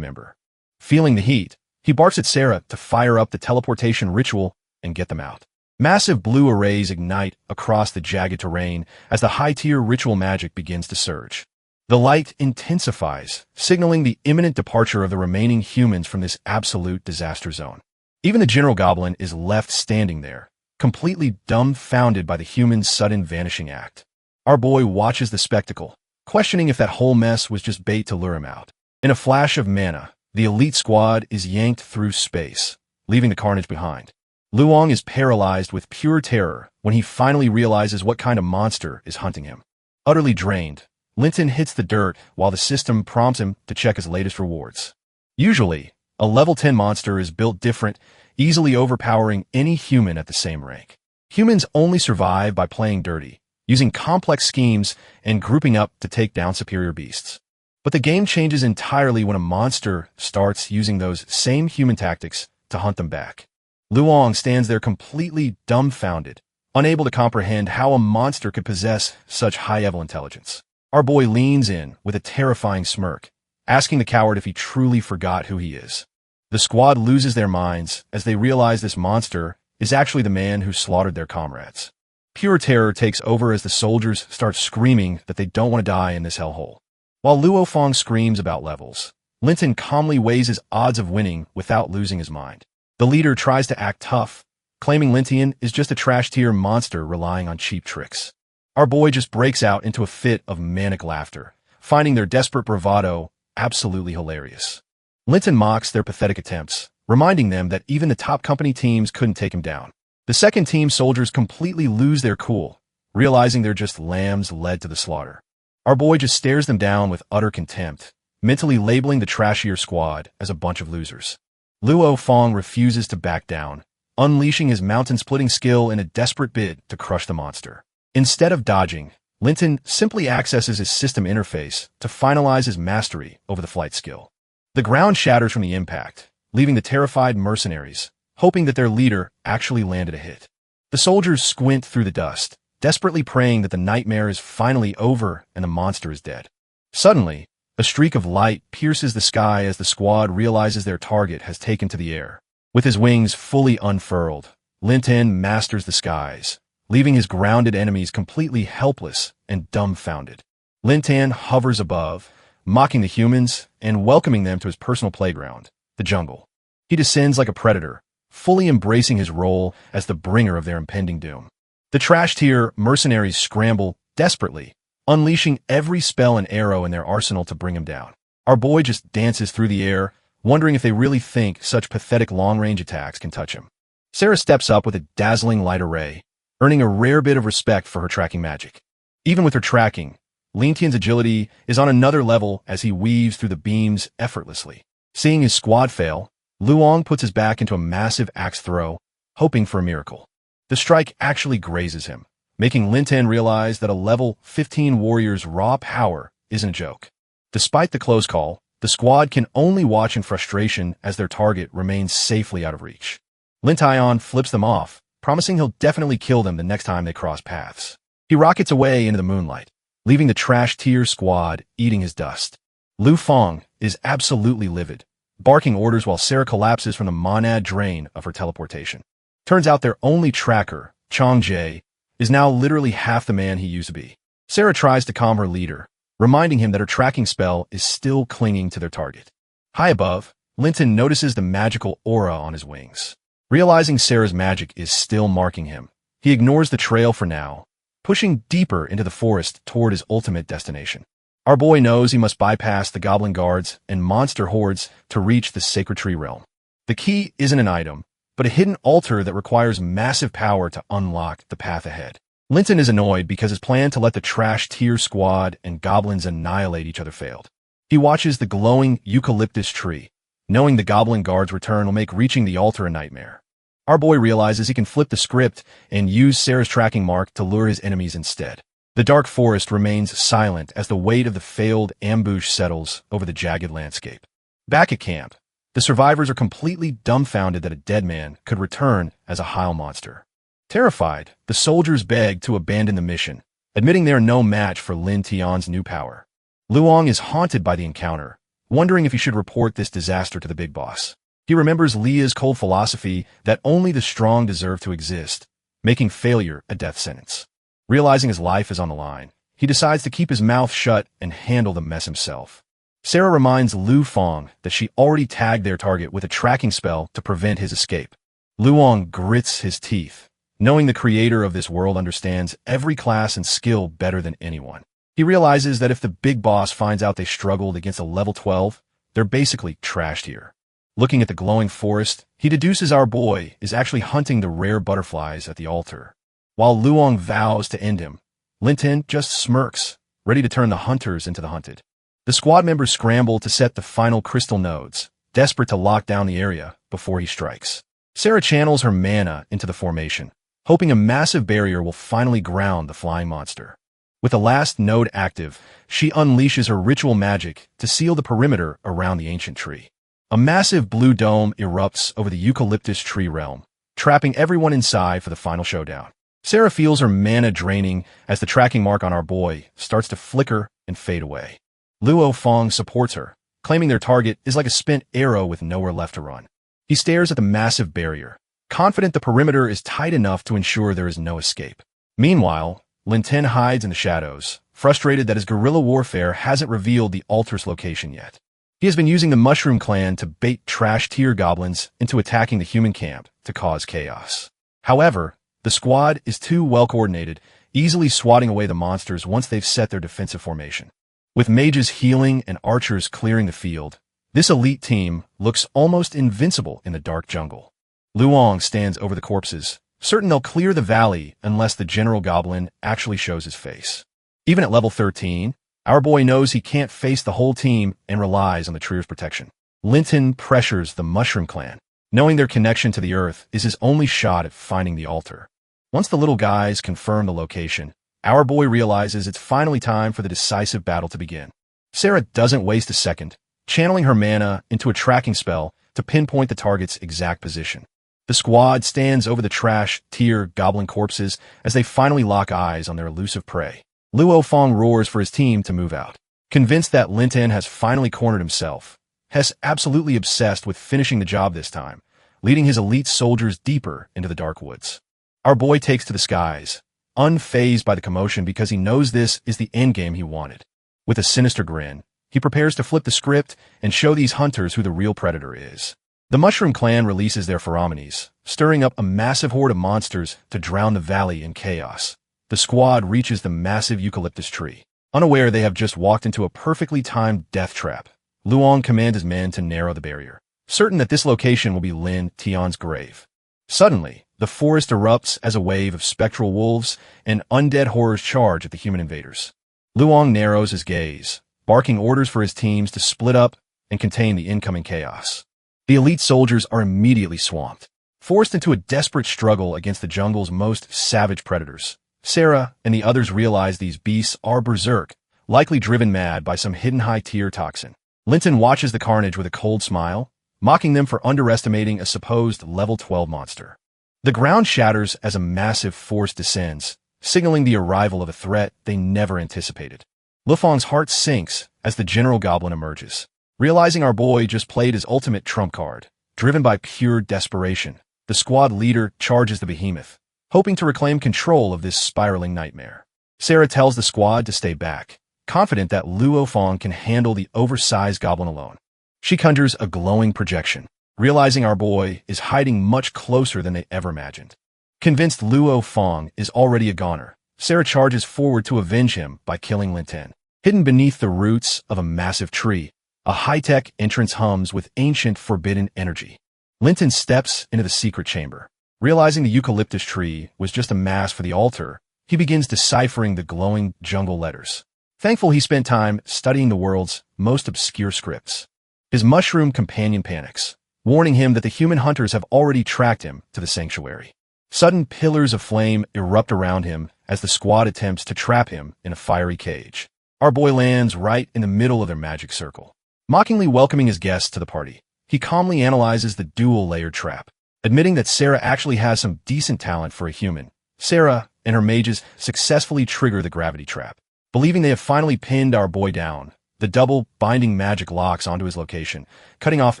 member. Feeling the heat, he barks at Sarah to fire up the teleportation ritual and get them out. Massive blue arrays ignite across the jagged terrain as the high-tier ritual magic begins to surge. The light intensifies, signaling the imminent departure of the remaining humans from this absolute disaster zone. Even the General Goblin is left standing there, completely dumbfounded by the humans' sudden vanishing act. Our boy watches the spectacle, questioning if that whole mess was just bait to lure him out. In a flash of mana, the elite squad is yanked through space, leaving the carnage behind. Luong is paralyzed with pure terror when he finally realizes what kind of monster is hunting him. Utterly drained, Linton hits the dirt while the system prompts him to check his latest rewards. Usually, a level 10 monster is built different, easily overpowering any human at the same rank. Humans only survive by playing dirty, using complex schemes and grouping up to take down superior beasts. But the game changes entirely when a monster starts using those same human tactics to hunt them back. Luong stands there completely dumbfounded, unable to comprehend how a monster could possess such high-level intelligence. Our boy leans in with a terrifying smirk, asking the coward if he truly forgot who he is. The squad loses their minds as they realize this monster is actually the man who slaughtered their comrades. Pure terror takes over as the soldiers start screaming that they don't want to die in this hellhole. While Luo Fong screams about levels, Linton calmly weighs his odds of winning without losing his mind. The leader tries to act tough, claiming Lintian is just a trash-tier monster relying on cheap tricks. Our boy just breaks out into a fit of manic laughter, finding their desperate bravado absolutely hilarious. Linton mocks their pathetic attempts, reminding them that even the top company teams couldn't take him down. The second team soldiers completely lose their cool, realizing they're just lambs led to the slaughter. Our boy just stares them down with utter contempt, mentally labeling the trashier squad as a bunch of losers. Luo Fong refuses to back down, unleashing his mountain-splitting skill in a desperate bid to crush the monster. Instead of dodging, Linton simply accesses his system interface to finalize his mastery over the flight skill. The ground shatters from the impact, leaving the terrified mercenaries, hoping that their leader actually landed a hit. The soldiers squint through the dust, desperately praying that the nightmare is finally over and the monster is dead. Suddenly, a streak of light pierces the sky as the squad realizes their target has taken to the air. With his wings fully unfurled, Linton masters the skies, leaving his grounded enemies completely helpless and dumbfounded. Linton hovers above, mocking the humans and welcoming them to his personal playground, the jungle. He descends like a predator, fully embracing his role as the bringer of their impending doom. The trash-tier mercenaries scramble desperately, unleashing every spell and arrow in their arsenal to bring him down. Our boy just dances through the air, wondering if they really think such pathetic long-range attacks can touch him. Sarah steps up with a dazzling light array, earning a rare bit of respect for her tracking magic. Even with her tracking, Lin Tian's agility is on another level as he weaves through the beams effortlessly. Seeing his squad fail, Luong puts his back into a massive axe throw, hoping for a miracle. The strike actually grazes him, making Lin Tian realize that a level 15 warrior's raw power isn't a joke. Despite the close call, the squad can only watch in frustration as their target remains safely out of reach. Lin Tian flips them off, promising he'll definitely kill them the next time they cross paths. He rockets away into the moonlight, leaving the trash tier squad eating his dust. Lu Feng is absolutely livid, barking orders while Sarah collapses from the monad drain of her teleportation. Turns out their only tracker, Chong Jie, is now literally half the man he used to be. Sarah tries to calm her leader, reminding him that her tracking spell is still clinging to their target. High above, Linton notices the magical aura on his wings. Realizing Sarah's magic is still marking him, he ignores the trail for now, pushing deeper into the forest toward his ultimate destination. Our boy knows he must bypass the goblin guards and monster hordes to reach the sacred tree realm. The key isn't an item, but a hidden altar that requires massive power to unlock the path ahead. Linton is annoyed because his plan to let the trash tier squad and goblins annihilate each other failed. He watches the glowing eucalyptus tree, knowing the goblin guards' return will make reaching the altar a nightmare. Our boy realizes he can flip the script and use Sarah's tracking mark to lure his enemies instead. The dark forest remains silent as the weight of the failed ambush settles over the jagged landscape. Back at camp, the survivors are completely dumbfounded that a dead man could return as a Heil monster. Terrified, the soldiers beg to abandon the mission, admitting they are no match for Lin Tian's new power. Luong is haunted by the encounter, wondering if he should report this disaster to the big boss. He remembers Leah's cold philosophy that only the strong deserve to exist, making failure a death sentence. Realizing his life is on the line, he decides to keep his mouth shut and handle the mess himself. Sarah reminds Lu Feng that she already tagged their target with a tracking spell to prevent his escape. Luong grits his teeth, knowing the creator of this world understands every class and skill better than anyone. He realizes that if the big boss finds out they struggled against a level 12, they're basically trashed here. Looking at the glowing forest, he deduces our boy is actually hunting the rare butterflies at the altar. While Luong vows to end him, Linton just smirks, ready to turn the hunters into the hunted. The squad members scramble to set the final crystal nodes, desperate to lock down the area before he strikes. Sarah channels her mana into the formation, hoping a massive barrier will finally ground the flying monster. With the last node active, she unleashes her ritual magic to seal the perimeter around the ancient tree. A massive blue dome erupts over the eucalyptus tree realm, trapping everyone inside for the final showdown. Sarah feels her mana draining as the tracking mark on our boy starts to flicker and fade away. Luo Feng supports her, claiming their target is like a spent arrow with nowhere left to run. He stares at the massive barrier, confident the perimeter is tight enough to ensure there is no escape. Meanwhile, Lin Ten hides in the shadows, frustrated that his guerrilla warfare hasn't revealed the altar's location yet. He has been using the Mushroom Clan to bait trash tier goblins into attacking the human camp to cause chaos. However, the squad is too well coordinated, easily swatting away the monsters once they've set their defensive formation. With mages healing and archers clearing the field, this elite team looks almost invincible in the dark jungle. Luong stands over the corpses, certain they'll clear the valley unless the general goblin actually shows his face. Even at level 13, our boy knows he can't face the whole team and relies on the trier's protection. Linton pressures the Mushroom Clan, knowing their connection to the earth is his only shot at finding the altar. Once the little guys confirm the location, our boy realizes it's finally time for the decisive battle to begin. Sarah doesn't waste a second, channeling her mana into a tracking spell to pinpoint the target's exact position. The squad stands over the trash tier goblin corpses as they finally lock eyes on their elusive prey. Luo Feng roars for his team to move out. Convinced that Linton has finally cornered himself, Hess absolutely obsessed with finishing the job this time, leading his elite soldiers deeper into the dark woods. Our boy takes to the skies, unfazed by the commotion because he knows this is the endgame he wanted. With a sinister grin, he prepares to flip the script and show these hunters who the real predator is. The Mushroom Clan releases their pheromones, stirring up a massive horde of monsters to drown the valley in chaos. The squad reaches the massive eucalyptus tree. Unaware they have just walked into a perfectly timed death trap, Luong commands his men to narrow the barrier, certain that this location will be Lin Tian's grave. Suddenly, the forest erupts as a wave of spectral wolves and undead horrors charge at the human invaders. Luong narrows his gaze, barking orders for his teams to split up and contain the incoming chaos. The elite soldiers are immediately swamped, forced into a desperate struggle against the jungle's most savage predators. Sarah and the others realize these beasts are berserk, likely driven mad by some hidden high-tier toxin. Linton watches the carnage with a cold smile, mocking them for underestimating a supposed level 12 monster. The ground shatters as a massive force descends, signaling the arrival of a threat they never anticipated. Lufang's heart sinks as the General Goblin emerges. Realizing our boy just played his ultimate trump card, driven by pure desperation, the squad leader charges the behemoth, hoping to reclaim control of this spiraling nightmare. Sarah tells the squad to stay back, confident that Luo Fong can handle the oversized goblin alone. She conjures a glowing projection, realizing our boy is hiding much closer than they ever imagined. Convinced Luo Fong is already a goner, Sarah charges forward to avenge him by killing Linton. Hidden beneath the roots of a massive tree, a high-tech entrance hums with ancient forbidden energy. Linton steps into the secret chamber. Realizing the eucalyptus tree was just a mask for the altar, he begins deciphering the glowing jungle letters. Thankful he spent time studying the world's most obscure scripts. His mushroom companion panics, warning him that the human hunters have already tracked him to the sanctuary. Sudden pillars of flame erupt around him as the squad attempts to trap him in a fiery cage. Our boy lands right in the middle of their magic circle. Mockingly welcoming his guests to the party, he calmly analyzes the dual-layered trap. Admitting that Sarah actually has some decent talent for a human, Sarah and her mages successfully trigger the gravity trap. Believing they have finally pinned our boy down, the double binding magic locks onto his location, cutting off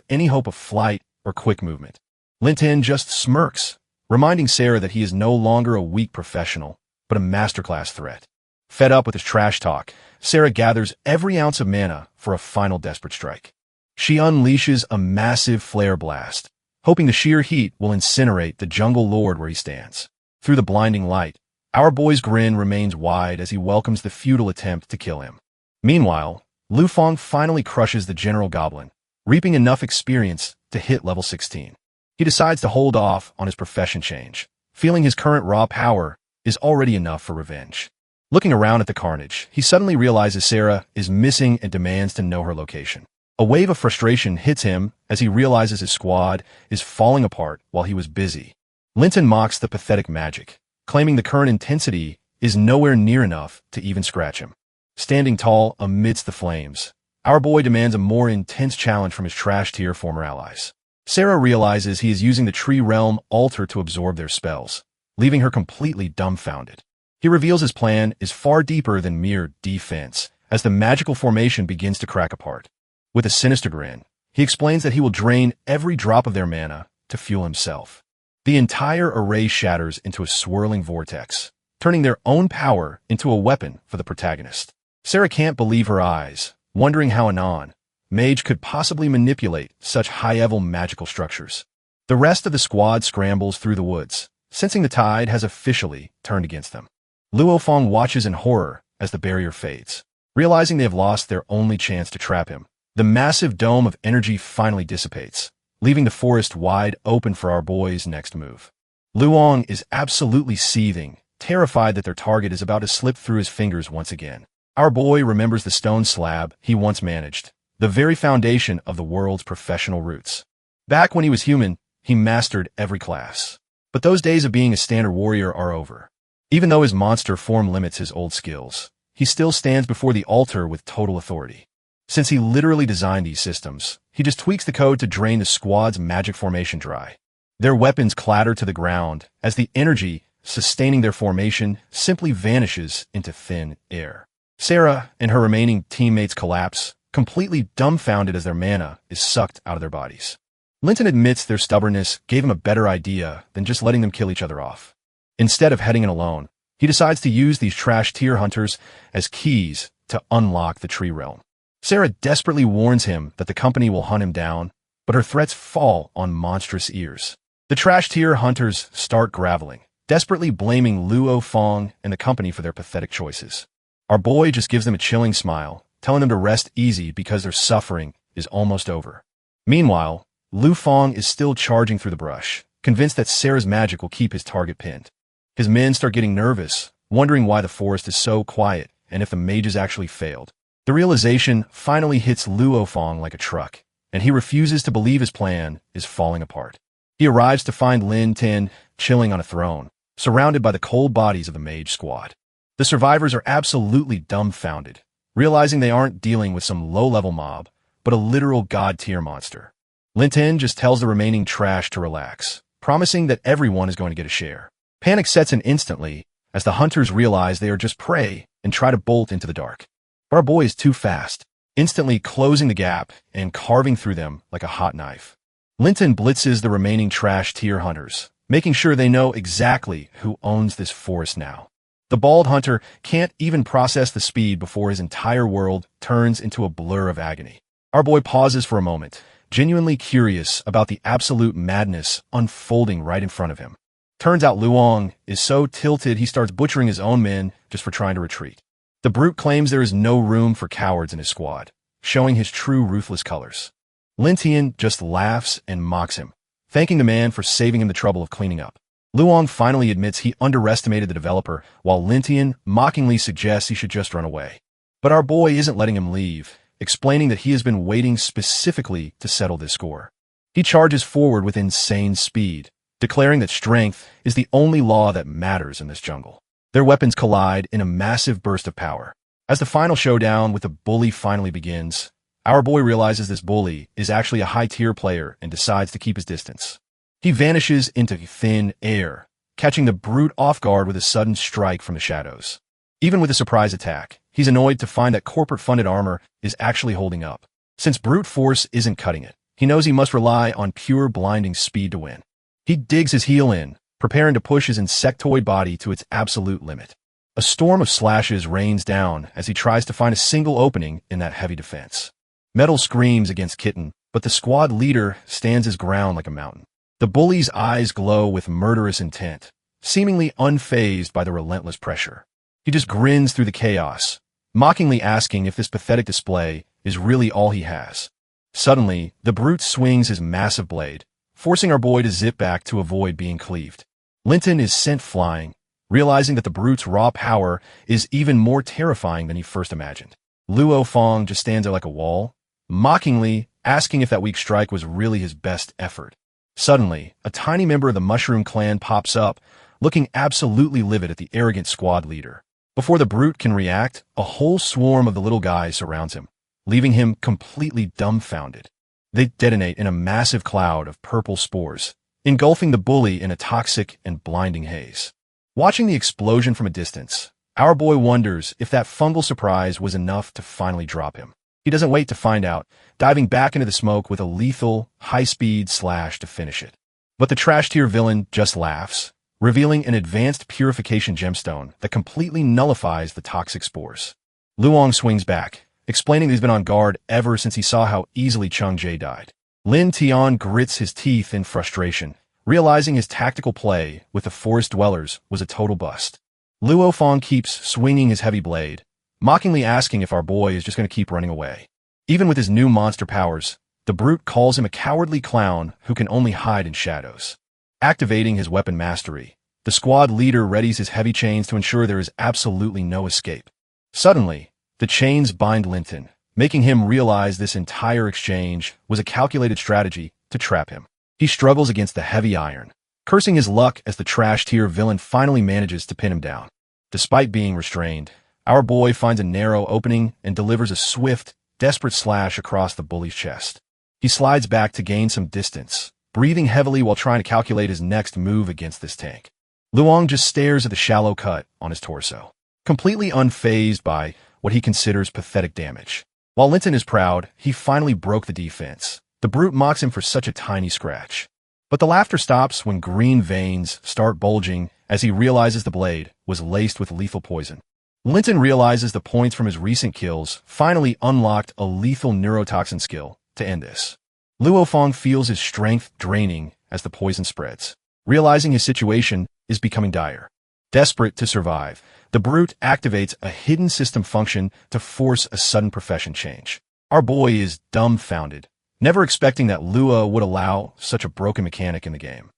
any hope of flight or quick movement. Linton just smirks, reminding Sarah that he is no longer a weak professional, but a masterclass threat. Fed up with his trash talk, Sarah gathers every ounce of mana for a final desperate strike. She unleashes a massive flare blast, hoping the sheer heat will incinerate the jungle lord where he stands. Through the blinding light, our boy's grin remains wide as he welcomes the futile attempt to kill him. Meanwhile, Lu Fong finally crushes the General Goblin, reaping enough experience to hit level 16. He decides to hold off on his profession change, feeling his current raw power is already enough for revenge. Looking around at the carnage, he suddenly realizes Sarah is missing and demands to know her location. A wave of frustration hits him as he realizes his squad is falling apart while he was busy. Linton mocks the pathetic magic, claiming the current intensity is nowhere near enough to even scratch him. Standing tall amidst the flames, our boy demands a more intense challenge from his trash-tier former allies. Sarah realizes he is using the Tree Realm altar to absorb their spells, leaving her completely dumbfounded. He reveals his plan is far deeper than mere defense, as the magical formation begins to crack apart. With a sinister grin, he explains that he will drain every drop of their mana to fuel himself. The entire array shatters into a swirling vortex, turning their own power into a weapon for the protagonist. Sarah can't believe her eyes, wondering how a non-mage could possibly manipulate such high-level magical structures. The rest of the squad scrambles through the woods, sensing the tide has officially turned against them. Luo Fong watches in horror as the barrier fades. Realizing they have lost their only chance to trap him, the massive dome of energy finally dissipates, leaving the forest wide open for our boy's next move. Luong is absolutely seething, terrified that their target is about to slip through his fingers once again. Our boy remembers the stone slab he once managed, the very foundation of the world's professional roots. Back when he was human, he mastered every class. But those days of being a standard warrior are over. Even though his monster form limits his old skills, he still stands before the altar with total authority. Since he literally designed these systems, he just tweaks the code to drain the squad's magic formation dry. Their weapons clatter to the ground as the energy sustaining their formation simply vanishes into thin air. Sarah and her remaining teammates collapse, completely dumbfounded as their mana is sucked out of their bodies. Linton admits their stubbornness gave him a better idea than just letting them kill each other off. Instead of heading in alone, he decides to use these trash-tier hunters as keys to unlock the Tree Realm. Sarah desperately warns him that the company will hunt him down, but her threats fall on monstrous ears. The trash-tier hunters start graveling, desperately blaming Luo Fong and the company for their pathetic choices. Our boy just gives them a chilling smile, telling them to rest easy because their suffering is almost over. Meanwhile, Lu Fong is still charging through the brush, convinced that Sarah's magic will keep his target pinned. His men start getting nervous, wondering why the forest is so quiet and if the mages actually failed. The realization finally hits Luo Fong like a truck, and he refuses to believe his plan is falling apart. He arrives to find Lin Tin chilling on a throne, surrounded by the cold bodies of the mage squad. The survivors are absolutely dumbfounded, realizing they aren't dealing with some low-level mob, but a literal god-tier monster. Lin Tin just tells the remaining trash to relax, promising that everyone is going to get a share. Panic sets in instantly as the hunters realize they are just prey and try to bolt into the dark. But our boy is too fast, instantly closing the gap and carving through them like a hot knife. Linton blitzes the remaining trash tier hunters, making sure they know exactly who owns this forest now. The bald hunter can't even process the speed before his entire world turns into a blur of agony. Our boy pauses for a moment, genuinely curious about the absolute madness unfolding right in front of him. Turns out Luong is so tilted he starts butchering his own men just for trying to retreat. The brute claims there is no room for cowards in his squad, showing his true ruthless colors. Lin Tian just laughs and mocks him, thanking the man for saving him the trouble of cleaning up. Luong finally admits he underestimated the developer, while Lin Tian mockingly suggests he should just run away. But our boy isn't letting him leave, explaining that he has been waiting specifically to settle this score. He charges forward with insane speed, declaring that strength is the only law that matters in this jungle. Their weapons collide in a massive burst of power. As the final showdown with the bully finally begins, our boy realizes this bully is actually a high-tier player and decides to keep his distance. He vanishes into thin air, catching the brute off guard with a sudden strike from the shadows. Even with a surprise attack, he's annoyed to find that corporate-funded armor is actually holding up. Since brute force isn't cutting it, he knows he must rely on pure blinding speed to win. He digs his heel in, preparing to push his insectoid body to its absolute limit. A storm of slashes rains down as he tries to find a single opening in that heavy defense. Metal screams against Kitten, but the squad leader stands his ground like a mountain. The bully's eyes glow with murderous intent, seemingly unfazed by the relentless pressure. He just grins through the chaos, mockingly asking if this pathetic display is really all he has. Suddenly, the brute swings his massive blade, forcing our boy to zip back to avoid being cleaved. Linton is sent flying, realizing that the brute's raw power is even more terrifying than he first imagined. Luo Fong just stands there like a wall, mockingly asking if that weak strike was really his best effort. Suddenly, a tiny member of the Mushroom Clan pops up, looking absolutely livid at the arrogant squad leader. Before the brute can react, a whole swarm of the little guys surrounds him, leaving him completely dumbfounded. They detonate in a massive cloud of purple spores, engulfing the bully in a toxic and blinding haze. Watching the explosion from a distance, our boy wonders if that fungal surprise was enough to finally drop him. He doesn't wait to find out, diving back into the smoke with a lethal, high-speed slash to finish it. But the trash-tier villain just laughs, revealing an advanced purification gemstone that completely nullifies the toxic spores. Luong swings back, explaining that he's been on guard ever since he saw how easily Chung Jae died. Lin Tian grits his teeth in frustration, realizing his tactical play with the forest dwellers was a total bust. Luo Fong keeps swinging his heavy blade, mockingly asking if our boy is just going to keep running away. Even with his new monster powers, the brute calls him a cowardly clown who can only hide in shadows. Activating his weapon mastery, the squad leader readies his heavy chains to ensure there is absolutely no escape. Suddenly, the chains bind Linton, making him realize this entire exchange was a calculated strategy to trap him. He struggles against the heavy iron, cursing his luck as the trash-tier villain finally manages to pin him down. Despite being restrained, our boy finds a narrow opening and delivers a swift, desperate slash across the bully's chest. He slides back to gain some distance, breathing heavily while trying to calculate his next move against this tank. Luong just stares at the shallow cut on his torso, completely unfazed by what he considers pathetic damage. While Linton is proud, he finally broke the defense. The brute mocks him for such a tiny scratch. But the laughter stops when green veins start bulging as he realizes the blade was laced with lethal poison. Linton realizes the points from his recent kills finally unlocked a lethal neurotoxin skill to end this. Luo Fong feels his strength draining as the poison spreads, realizing his situation is becoming dire. Desperate to survive, the brute activates a hidden system function to force a sudden profession change. Our boy is dumbfounded, never expecting that Lua would allow such a broken mechanic in the game.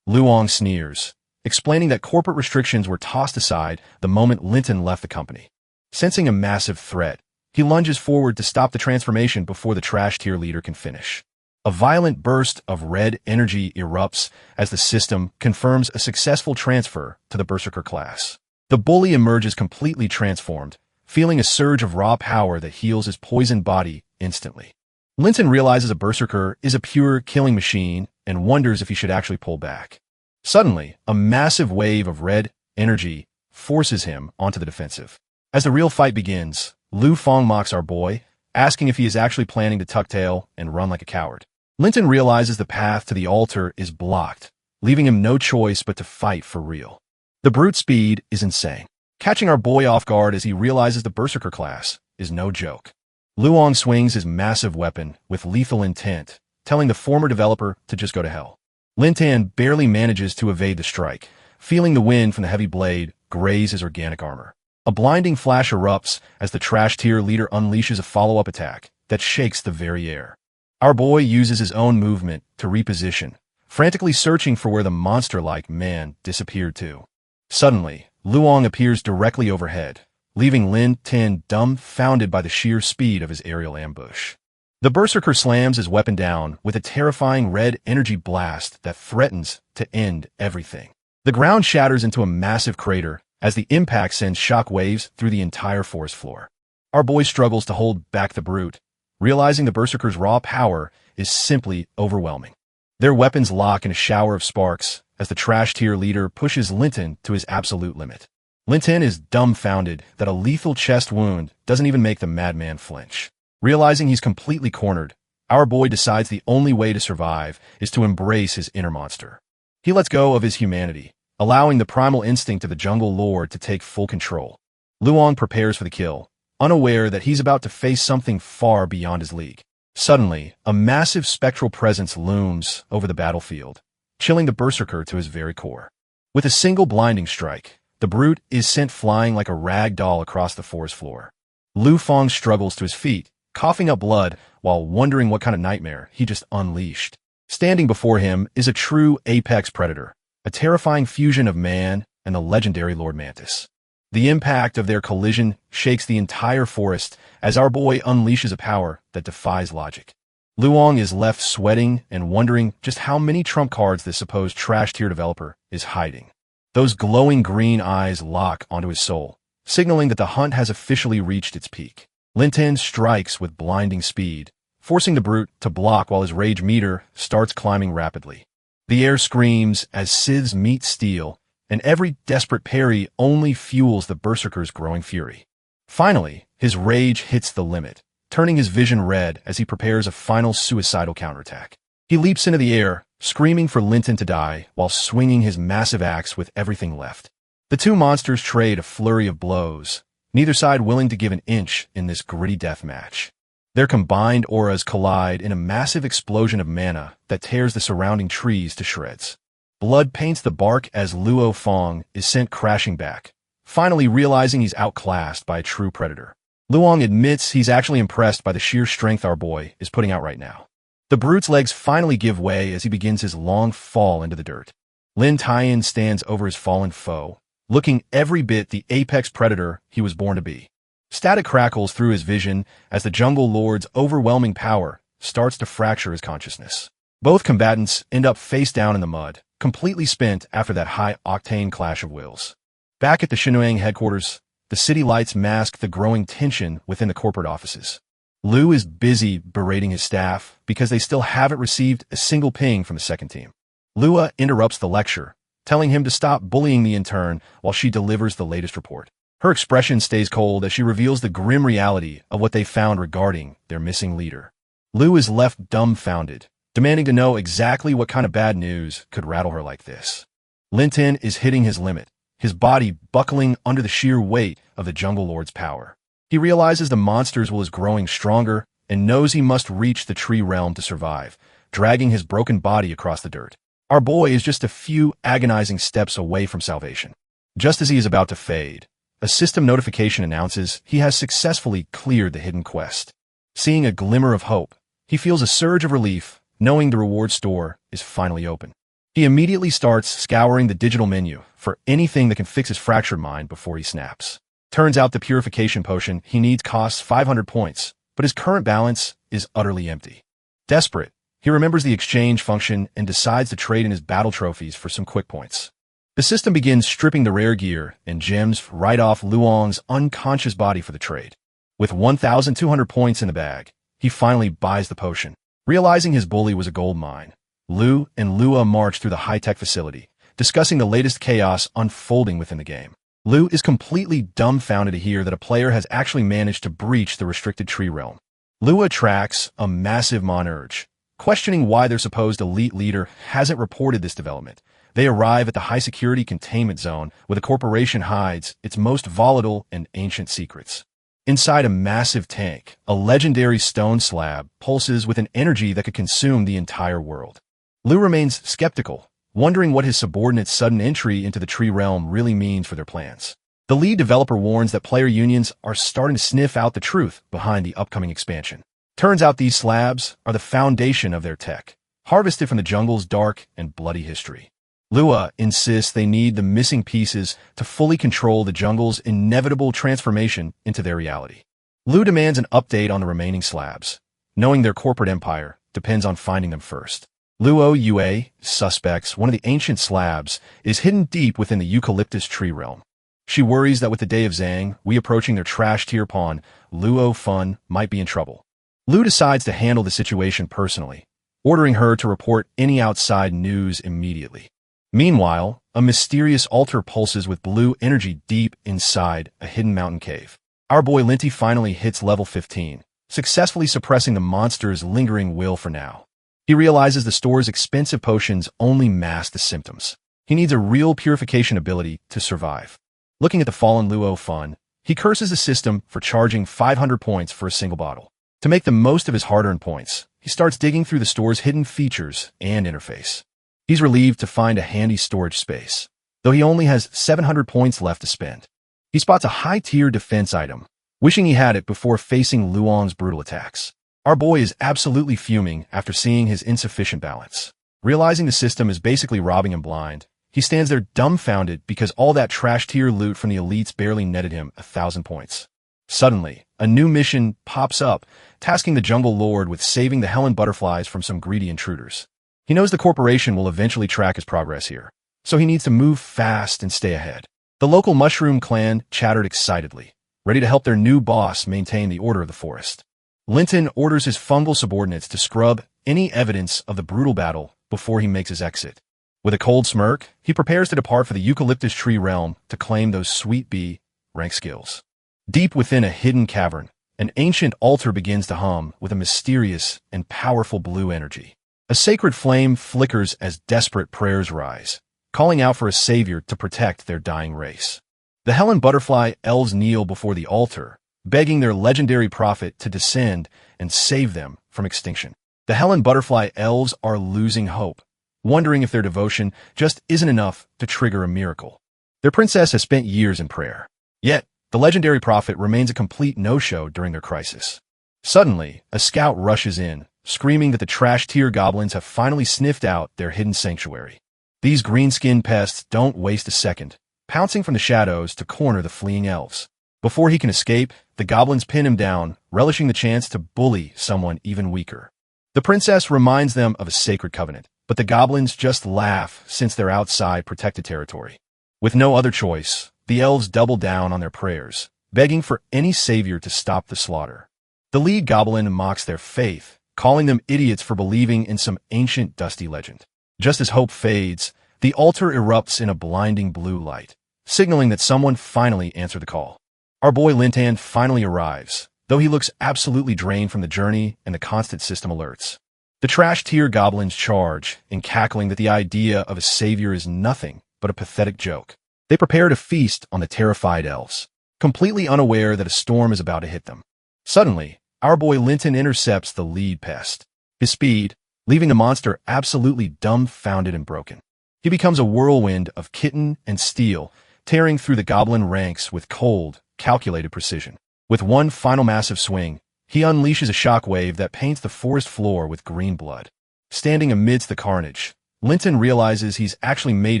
Luong sneers, explaining that corporate restrictions were tossed aside the moment Linton left the company. Sensing a massive threat, he lunges forward to stop the transformation before the trash tier leader can finish. A violent burst of red energy erupts as the system confirms a successful transfer to the Berserker class. The bully emerges completely transformed, feeling a surge of raw power that heals his poisoned body instantly. Linton realizes a Berserker is a pure killing machine and wonders if he should actually pull back. Suddenly, a massive wave of red energy forces him onto the defensive. As the real fight begins, Lu Fong mocks our boy, asking if he is actually planning to tuck tail and run like a coward. Linton realizes the path to the altar is blocked, leaving him no choice but to fight for real. The brute speed is insane, catching our boy off guard as he realizes the Berserker class is no joke. Luong swings his massive weapon with lethal intent, telling the former developer to just go to hell. Linton barely manages to evade the strike, feeling the wind from the heavy blade graze his organic armor. A blinding flash erupts as the trash tier leader unleashes a follow-up attack that shakes the very air. Our boy uses his own movement to reposition, frantically searching for where the monster-like man disappeared to. Suddenly, Luong appears directly overhead, leaving Lin Tin dumbfounded by the sheer speed of his aerial ambush. The Berserker slams his weapon down with a terrifying red energy blast that threatens to end everything. The ground shatters into a massive crater as the impact sends shock waves through the entire forest floor. Our boy struggles to hold back the brute, realizing the Berserker's raw power is simply overwhelming. Their weapons lock in a shower of sparks as the trash tier leader pushes Linton to his absolute limit. Linton is dumbfounded that a lethal chest wound doesn't even make the madman flinch. Realizing he's completely cornered, our boy decides the only way to survive is to embrace his inner monster. He lets go of his humanity, allowing the primal instinct of the jungle lord to take full control. Luong prepares for the kill, unaware that he's about to face something far beyond his league. Suddenly, a massive spectral presence looms over the battlefield, chilling the Berserker to his very core. With a single blinding strike, the brute is sent flying like a rag doll across the forest floor. Lu Fong struggles to his feet, coughing up blood while wondering what kind of nightmare he just unleashed. Standing before him is a true apex predator, a terrifying fusion of man and the legendary Lord Mantis. The impact of their collision shakes the entire forest as our boy unleashes a power that defies logic. Luong is left sweating and wondering just how many trump cards this supposed trash tier developer is hiding. Those glowing green eyes lock onto his soul, signaling that the hunt has officially reached its peak. Linton strikes with blinding speed, forcing the brute to block while his rage meter starts climbing rapidly. The air screams as scythes meet steel, and every desperate parry only fuels the Berserker's growing fury. Finally, his rage hits the limit, turning his vision red as he prepares a final suicidal counterattack. He leaps into the air, screaming for Linton to die while swinging his massive axe with everything left. The two monsters trade a flurry of blows, neither side willing to give an inch in this gritty death match. Their combined auras collide in a massive explosion of mana that tears the surrounding trees to shreds. Blood paints the bark as Luo Fong is sent crashing back, finally realizing he's outclassed by a true predator. Luong admits he's actually impressed by the sheer strength our boy is putting out right now. The brute's legs finally give way as he begins his long fall into the dirt. Lin Taiyan stands over his fallen foe, looking every bit the apex predator he was born to be. Static crackles through his vision as the jungle lord's overwhelming power starts to fracture his consciousness. Both combatants end up face down in the mud, completely spent after that high-octane clash of wills. Back at the Shinuang headquarters, the city lights mask the growing tension within the corporate offices. Lu is busy berating his staff because they still haven't received a single ping from the second team. Lua interrupts the lecture, telling him to stop bullying the intern while she delivers the latest report. Her expression stays cold as she reveals the grim reality of what they found regarding their missing leader. Lu is left dumbfounded, demanding to know exactly what kind of bad news could rattle her like this. Linton is hitting his limit, his body buckling under the sheer weight of the Jungle Lord's power. He realizes the monster's will is growing stronger and knows he must reach the tree realm to survive, dragging his broken body across the dirt. Our boy is just a few agonizing steps away from salvation. Just as he is about to fade, a system notification announces he has successfully cleared the hidden quest. Seeing a glimmer of hope, he feels a surge of relief, knowing the reward store is finally open. He immediately starts scouring the digital menu for anything that can fix his fractured mind before he snaps. Turns out the purification potion he needs costs 500 points, but his current balance is utterly empty. Desperate, he remembers the exchange function and decides to trade in his battle trophies for some quick points. The system begins stripping the rare gear and gems right off Luong's unconscious body for the trade. With 1,200 points in the bag, he finally buys the potion. Realizing his bully was a gold mine, Lu and Lua march through the high-tech facility, discussing the latest chaos unfolding within the game. Lu is completely dumbfounded to hear that a player has actually managed to breach the restricted tree realm. Lua tracks a massive monurge, questioning why their supposed elite leader hasn't reported this development. They arrive at the high-security containment zone where the corporation hides its most volatile and ancient secrets. Inside a massive tank, a legendary stone slab pulses with an energy that could consume the entire world. Lu remains skeptical, wondering what his subordinate's sudden entry into the tree realm really means for their plans. The lead developer warns that player unions are starting to sniff out the truth behind the upcoming expansion. Turns out these slabs are the foundation of their tech, harvested from the jungle's dark and bloody history. Lua insists they need the missing pieces to fully control the jungle's inevitable transformation into their reality. Lu demands an update on the remaining slabs, knowing their corporate empire depends on finding them first. Luo Yue suspects one of the ancient slabs is hidden deep within the eucalyptus tree realm. She worries that with the day of Zhang approaching their trash tier pawn, Luo Fun might be in trouble. Lu decides to handle the situation personally, ordering her to report any outside news immediately. Meanwhile, a mysterious altar pulses with blue energy deep inside a hidden mountain cave. Our boy Linty finally hits level 15, successfully suppressing the monster's lingering will for now. He realizes the store's expensive potions only mask the symptoms. He needs a real purification ability to survive. Looking at the fallen Luo Fun, he curses the system for charging 500 points for a single bottle. To make the most of his hard-earned points, he starts digging through the store's hidden features and interface. He's relieved to find a handy storage space, though he only has 700 points left to spend. He spots a high-tier defense item, wishing he had it before facing Luong's brutal attacks. Our boy is absolutely fuming after seeing his insufficient balance. Realizing the system is basically robbing him blind, he stands there dumbfounded because all that trash-tier loot from the elites barely netted him 1,000 points. Suddenly, a new mission pops up, tasking the jungle lord with saving the Helen butterflies from some greedy intruders. He knows the corporation will eventually track his progress here, so he needs to move fast and stay ahead. The local mushroom clan chattered excitedly, ready to help their new boss maintain the order of the forest. Linton orders his fungal subordinates to scrub any evidence of the brutal battle before he makes his exit. With a cold smirk, he prepares to depart for the eucalyptus tree realm to claim those sweet bee rank skills. Deep within a hidden cavern, an ancient altar begins to hum with a mysterious and powerful blue energy. A sacred flame flickers as desperate prayers rise, calling out for a savior to protect their dying race. The Helen butterfly elves kneel before the altar, begging their legendary prophet to descend and save them from extinction. The Helen butterfly elves are losing hope, wondering if their devotion just isn't enough to trigger a miracle. Their princess has spent years in prayer. Yet, the legendary prophet remains a complete no-show during their crisis. Suddenly, a scout rushes in, screaming that the trash-tier goblins have finally sniffed out their hidden sanctuary. These green-skinned pests don't waste a second, pouncing from the shadows to corner the fleeing elves. Before he can escape, the goblins pin him down, relishing the chance to bully someone even weaker. The princess reminds them of a sacred covenant, but the goblins just laugh since they're outside protected territory. With no other choice, the elves double down on their prayers, begging for any savior to stop the slaughter. The lead goblin mocks their faith, calling them idiots for believing in some ancient dusty legend. Just as hope fades, the altar erupts in a blinding blue light, signaling that someone finally answered the call. Our boy Lintan finally arrives, though he looks absolutely drained from the journey and the constant system alerts. The trash-tier goblins charge, in cackling that the idea of a savior is nothing but a pathetic joke. They prepare to feast on the terrified elves, completely unaware that a storm is about to hit them. Suddenly, our boy Linton intercepts the lead pest. His speed, leaving the monster absolutely dumbfounded and broken. He becomes a whirlwind of kitten and steel, tearing through the goblin ranks with cold, calculated precision. With one final massive swing, he unleashes a shockwave that paints the forest floor with green blood. Standing amidst the carnage, Linton realizes he's actually made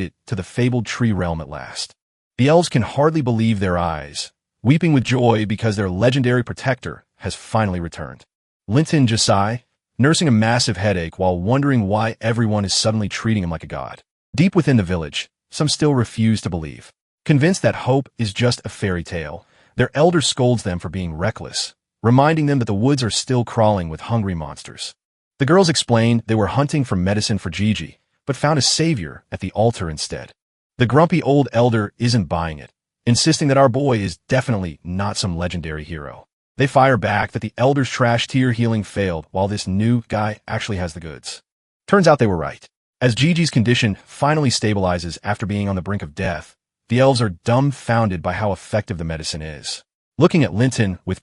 it to the fabled tree realm at last. The elves can hardly believe their eyes, weeping with joy because their legendary protector has finally returned. Linton just sigh, nursing a massive headache while wondering why everyone is suddenly treating him like a god. Deep within the village, some still refuse to believe. Convinced that hope is just a fairy tale, their elder scolds them for being reckless, reminding them that the woods are still crawling with hungry monsters. The girls explained they were hunting for medicine for Gigi, but found a savior at the altar instead. The grumpy old elder isn't buying it, insisting that our boy is definitely not some legendary hero. They fire back that the elder's trash tier healing failed while this new guy actually has the goods. Turns out they were right. As Gigi's condition finally stabilizes after being on the brink of death, the elves are dumbfounded by how effective the medicine is. Looking at Linton with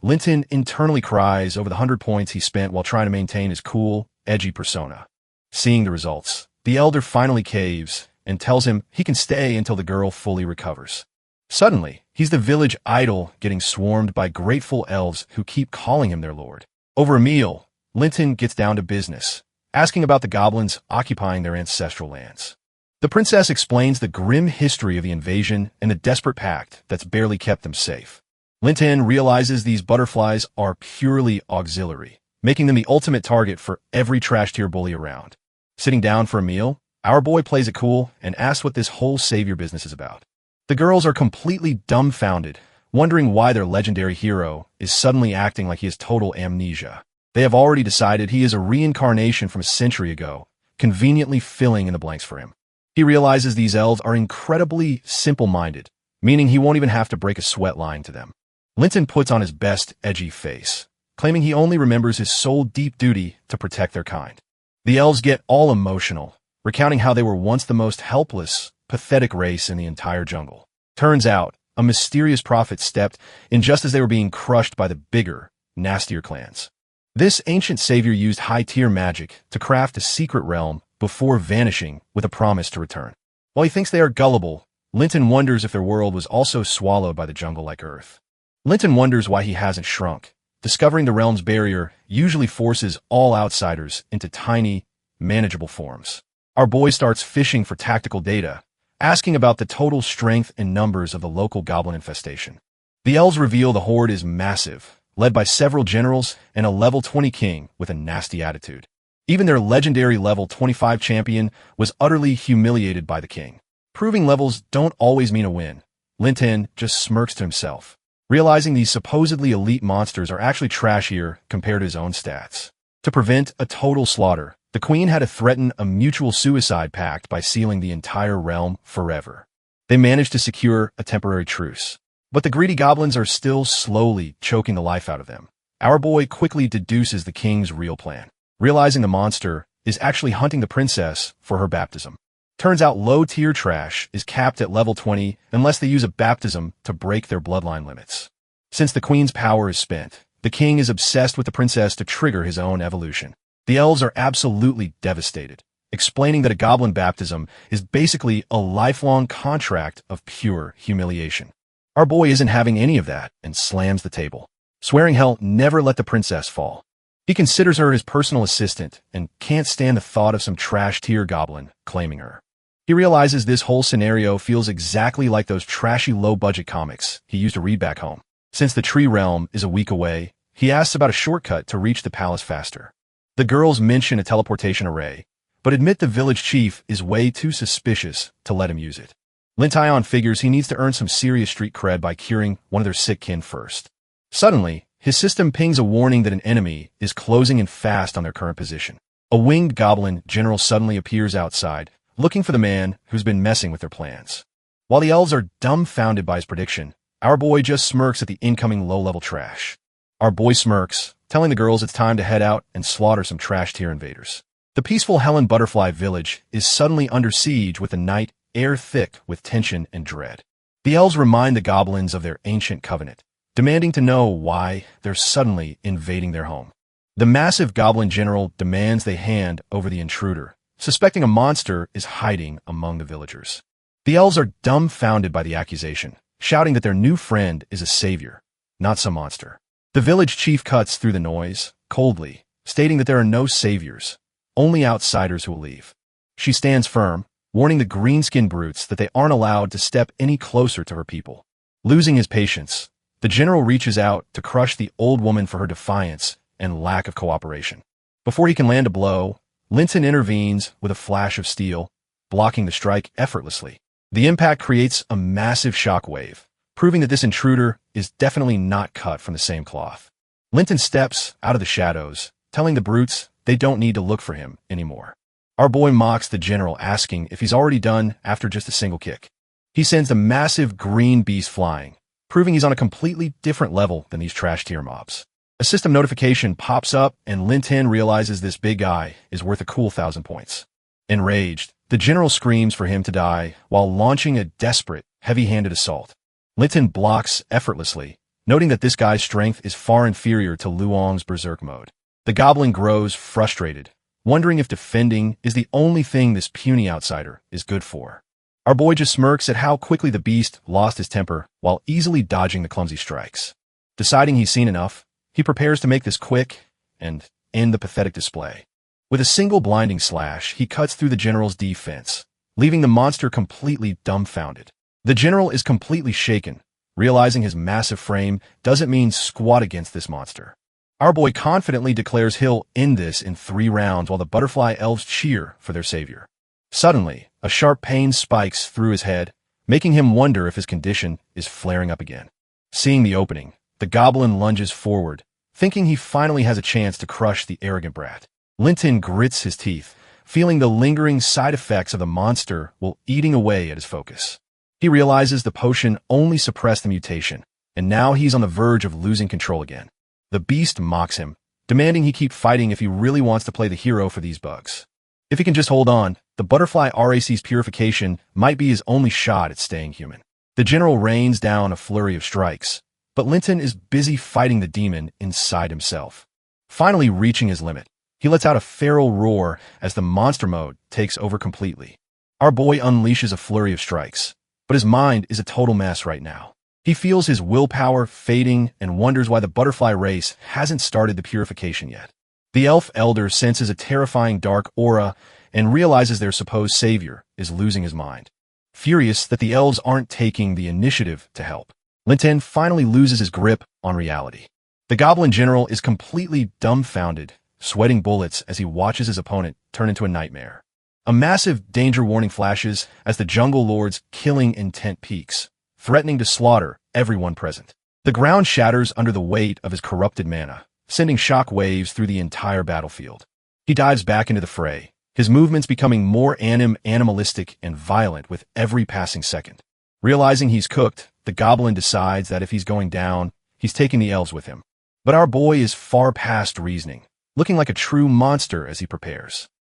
Linton internally cries over the 100 points he spent while trying to maintain his cool, edgy persona. Seeing the results, the elder finally caves and tells him he can stay until the girl fully recovers. Suddenly, he's the village idol getting swarmed by grateful elves who keep calling him their lord. Over a meal, Linton gets down to business, asking about the goblins occupying their ancestral lands. The princess explains the grim history of the invasion and the desperate pact that's barely kept them safe. Linton realizes these butterflies are purely auxiliary, making them the ultimate target for every trash tier bully around. Sitting down for a meal, our boy plays it cool and asks what this whole savior business is about. The girls are completely dumbfounded, wondering why their legendary hero is suddenly acting like he has total amnesia. They have already decided he is a reincarnation from a century ago, conveniently filling in the blanks for him. He realizes these elves are incredibly simple-minded, meaning he won't even have to break a sweat lying to them. Linton puts on his best edgy face, claiming he only remembers his sole deep duty to protect their kind. The elves get all emotional, recounting how they were once the most helpless, pathetic race in the entire jungle. Turns out, a mysterious prophet stepped in just as they were being crushed by the bigger, nastier clans. This ancient savior used high-tier magic to craft a secret realm before vanishing with a promise to return. While he thinks they are gullible, Linton wonders if their world was also swallowed by the jungle like Earth. Linton wonders why he hasn't shrunk. Discovering the realm's barrier usually forces all outsiders into tiny, manageable forms. Our boy starts fishing for tactical data, asking about the total strength and numbers of the local goblin infestation. The elves reveal the horde is massive, led by several generals and a level 20 king with a nasty attitude. Even their legendary level 25 champion was utterly humiliated by the king. Proving levels don't always mean a win. Linton just smirks to himself, realizing these supposedly elite monsters are actually trashier compared to his own stats. To prevent a total slaughter, the queen had to threaten a mutual suicide pact by sealing the entire realm forever. They managed to secure a temporary truce, but the greedy goblins are still slowly choking the life out of them. Our boy quickly deduces the king's real plan, realizing the monster is actually hunting the princess for her baptism. Turns out low-tier trash is capped at level 20 unless they use a baptism to break their bloodline limits. Since the queen's power is spent, the king is obsessed with the princess to trigger his own evolution. The elves are absolutely devastated, explaining that a goblin baptism is basically a lifelong contract of pure humiliation. Our boy isn't having any of that and slams the table, swearing he'll never let the princess fall. He considers her his personal assistant and can't stand the thought of some trash-tier goblin claiming her. He realizes this whole scenario feels exactly like those trashy low-budget comics he used to read back home. Since the tree realm is a week away, he asks about a shortcut to reach the palace faster. The girls mention a teleportation array, but admit the village chief is way too suspicious to let him use it. Linton figures he needs to earn some serious street cred by curing one of their sick kin first. Suddenly, his system pings a warning that an enemy is closing in fast on their current position. A winged goblin general suddenly appears outside, looking for the man who's been messing with their plans. While the elves are dumbfounded by his prediction, our boy just smirks at the incoming low-level trash. Our boy smirks, telling the girls it's time to head out and slaughter some trash-tier invaders. The peaceful Helen Butterfly village is suddenly under siege with the night air thick with tension and dread. The elves remind the goblins of their ancient covenant, demanding to know why they're suddenly invading their home. The massive goblin general demands they hand over the intruder, suspecting a monster is hiding among the villagers. The elves are dumbfounded by the accusation, shouting that their new friend is a savior, not some monster. The village chief cuts through the noise, coldly, stating that there are no saviors, only outsiders who will leave. She stands firm, warning the green-skinned brutes that they aren't allowed to step any closer to her people. Losing his patience, the general reaches out to crush the old woman for her defiance and lack of cooperation. Before he can land a blow, Linton intervenes with a flash of steel, blocking the strike effortlessly. The impact creates a massive shockwave, proving that this intruder is definitely not cut from the same cloth. Linton steps out of the shadows, telling the brutes they don't need to look for him anymore. Our boy mocks the general, asking if he's already done after just a single kick. He sends a massive green beast flying, proving he's on a completely different level than these trash tier mobs. A system notification pops up, and Linton realizes this big guy is worth a cool 1,000 points. Enraged, the general screams for him to die while launching a desperate, heavy-handed assault. Linton blocks effortlessly, noting that this guy's strength is far inferior to Luong's berserk mode. The goblin grows frustrated, wondering if defending is the only thing this puny outsider is good for. Our boy just smirks at how quickly the beast lost his temper while easily dodging the clumsy strikes. Deciding he's seen enough, he prepares to make this quick and end the pathetic display. With a single blinding slash, he cuts through the general's defense, leaving the monster completely dumbfounded. The general is completely shaken, realizing his massive frame doesn't mean squat against this monster. Our boy confidently declares he'll end this in 3 rounds while the butterfly elves cheer for their savior. Suddenly, a sharp pain spikes through his head, making him wonder if his condition is flaring up again. Seeing the opening, the goblin lunges forward, thinking he finally has a chance to crush the arrogant brat. Linton grits his teeth, feeling the lingering side effects of the monster while eating away at his focus. He realizes the potion only suppressed the mutation, and now he's on the verge of losing control again. The beast mocks him, demanding he keep fighting if he really wants to play the hero for these bugs. If he can just hold on, the butterfly RAC's purification might be his only shot at staying human. The general rains down a flurry of strikes, but Linton is busy fighting the demon inside himself. Finally reaching his limit, he lets out a feral roar as the monster mode takes over completely. Our boy unleashes a flurry of strikes, but his mind is a total mess right now. He feels his willpower fading and wonders why the butterfly race hasn't started the purification yet. The elf elder senses a terrifying dark aura and realizes their supposed savior is losing his mind. Furious that the elves aren't taking the initiative to help, Linton finally loses his grip on reality. The goblin general is completely dumbfounded, sweating bullets as he watches his opponent turn into a nightmare. A massive danger warning flashes as the jungle lord's killing intent peaks, threatening to slaughter everyone present. The ground shatters under the weight of his corrupted mana, sending shock waves through the entire battlefield. He dives back into the fray, his movements becoming more animalistic and violent with every passing second. Realizing he's cooked, the goblin decides that if he's going down, he's taking the elves with him. But our boy is far past reasoning, looking like a true monster as he prepares.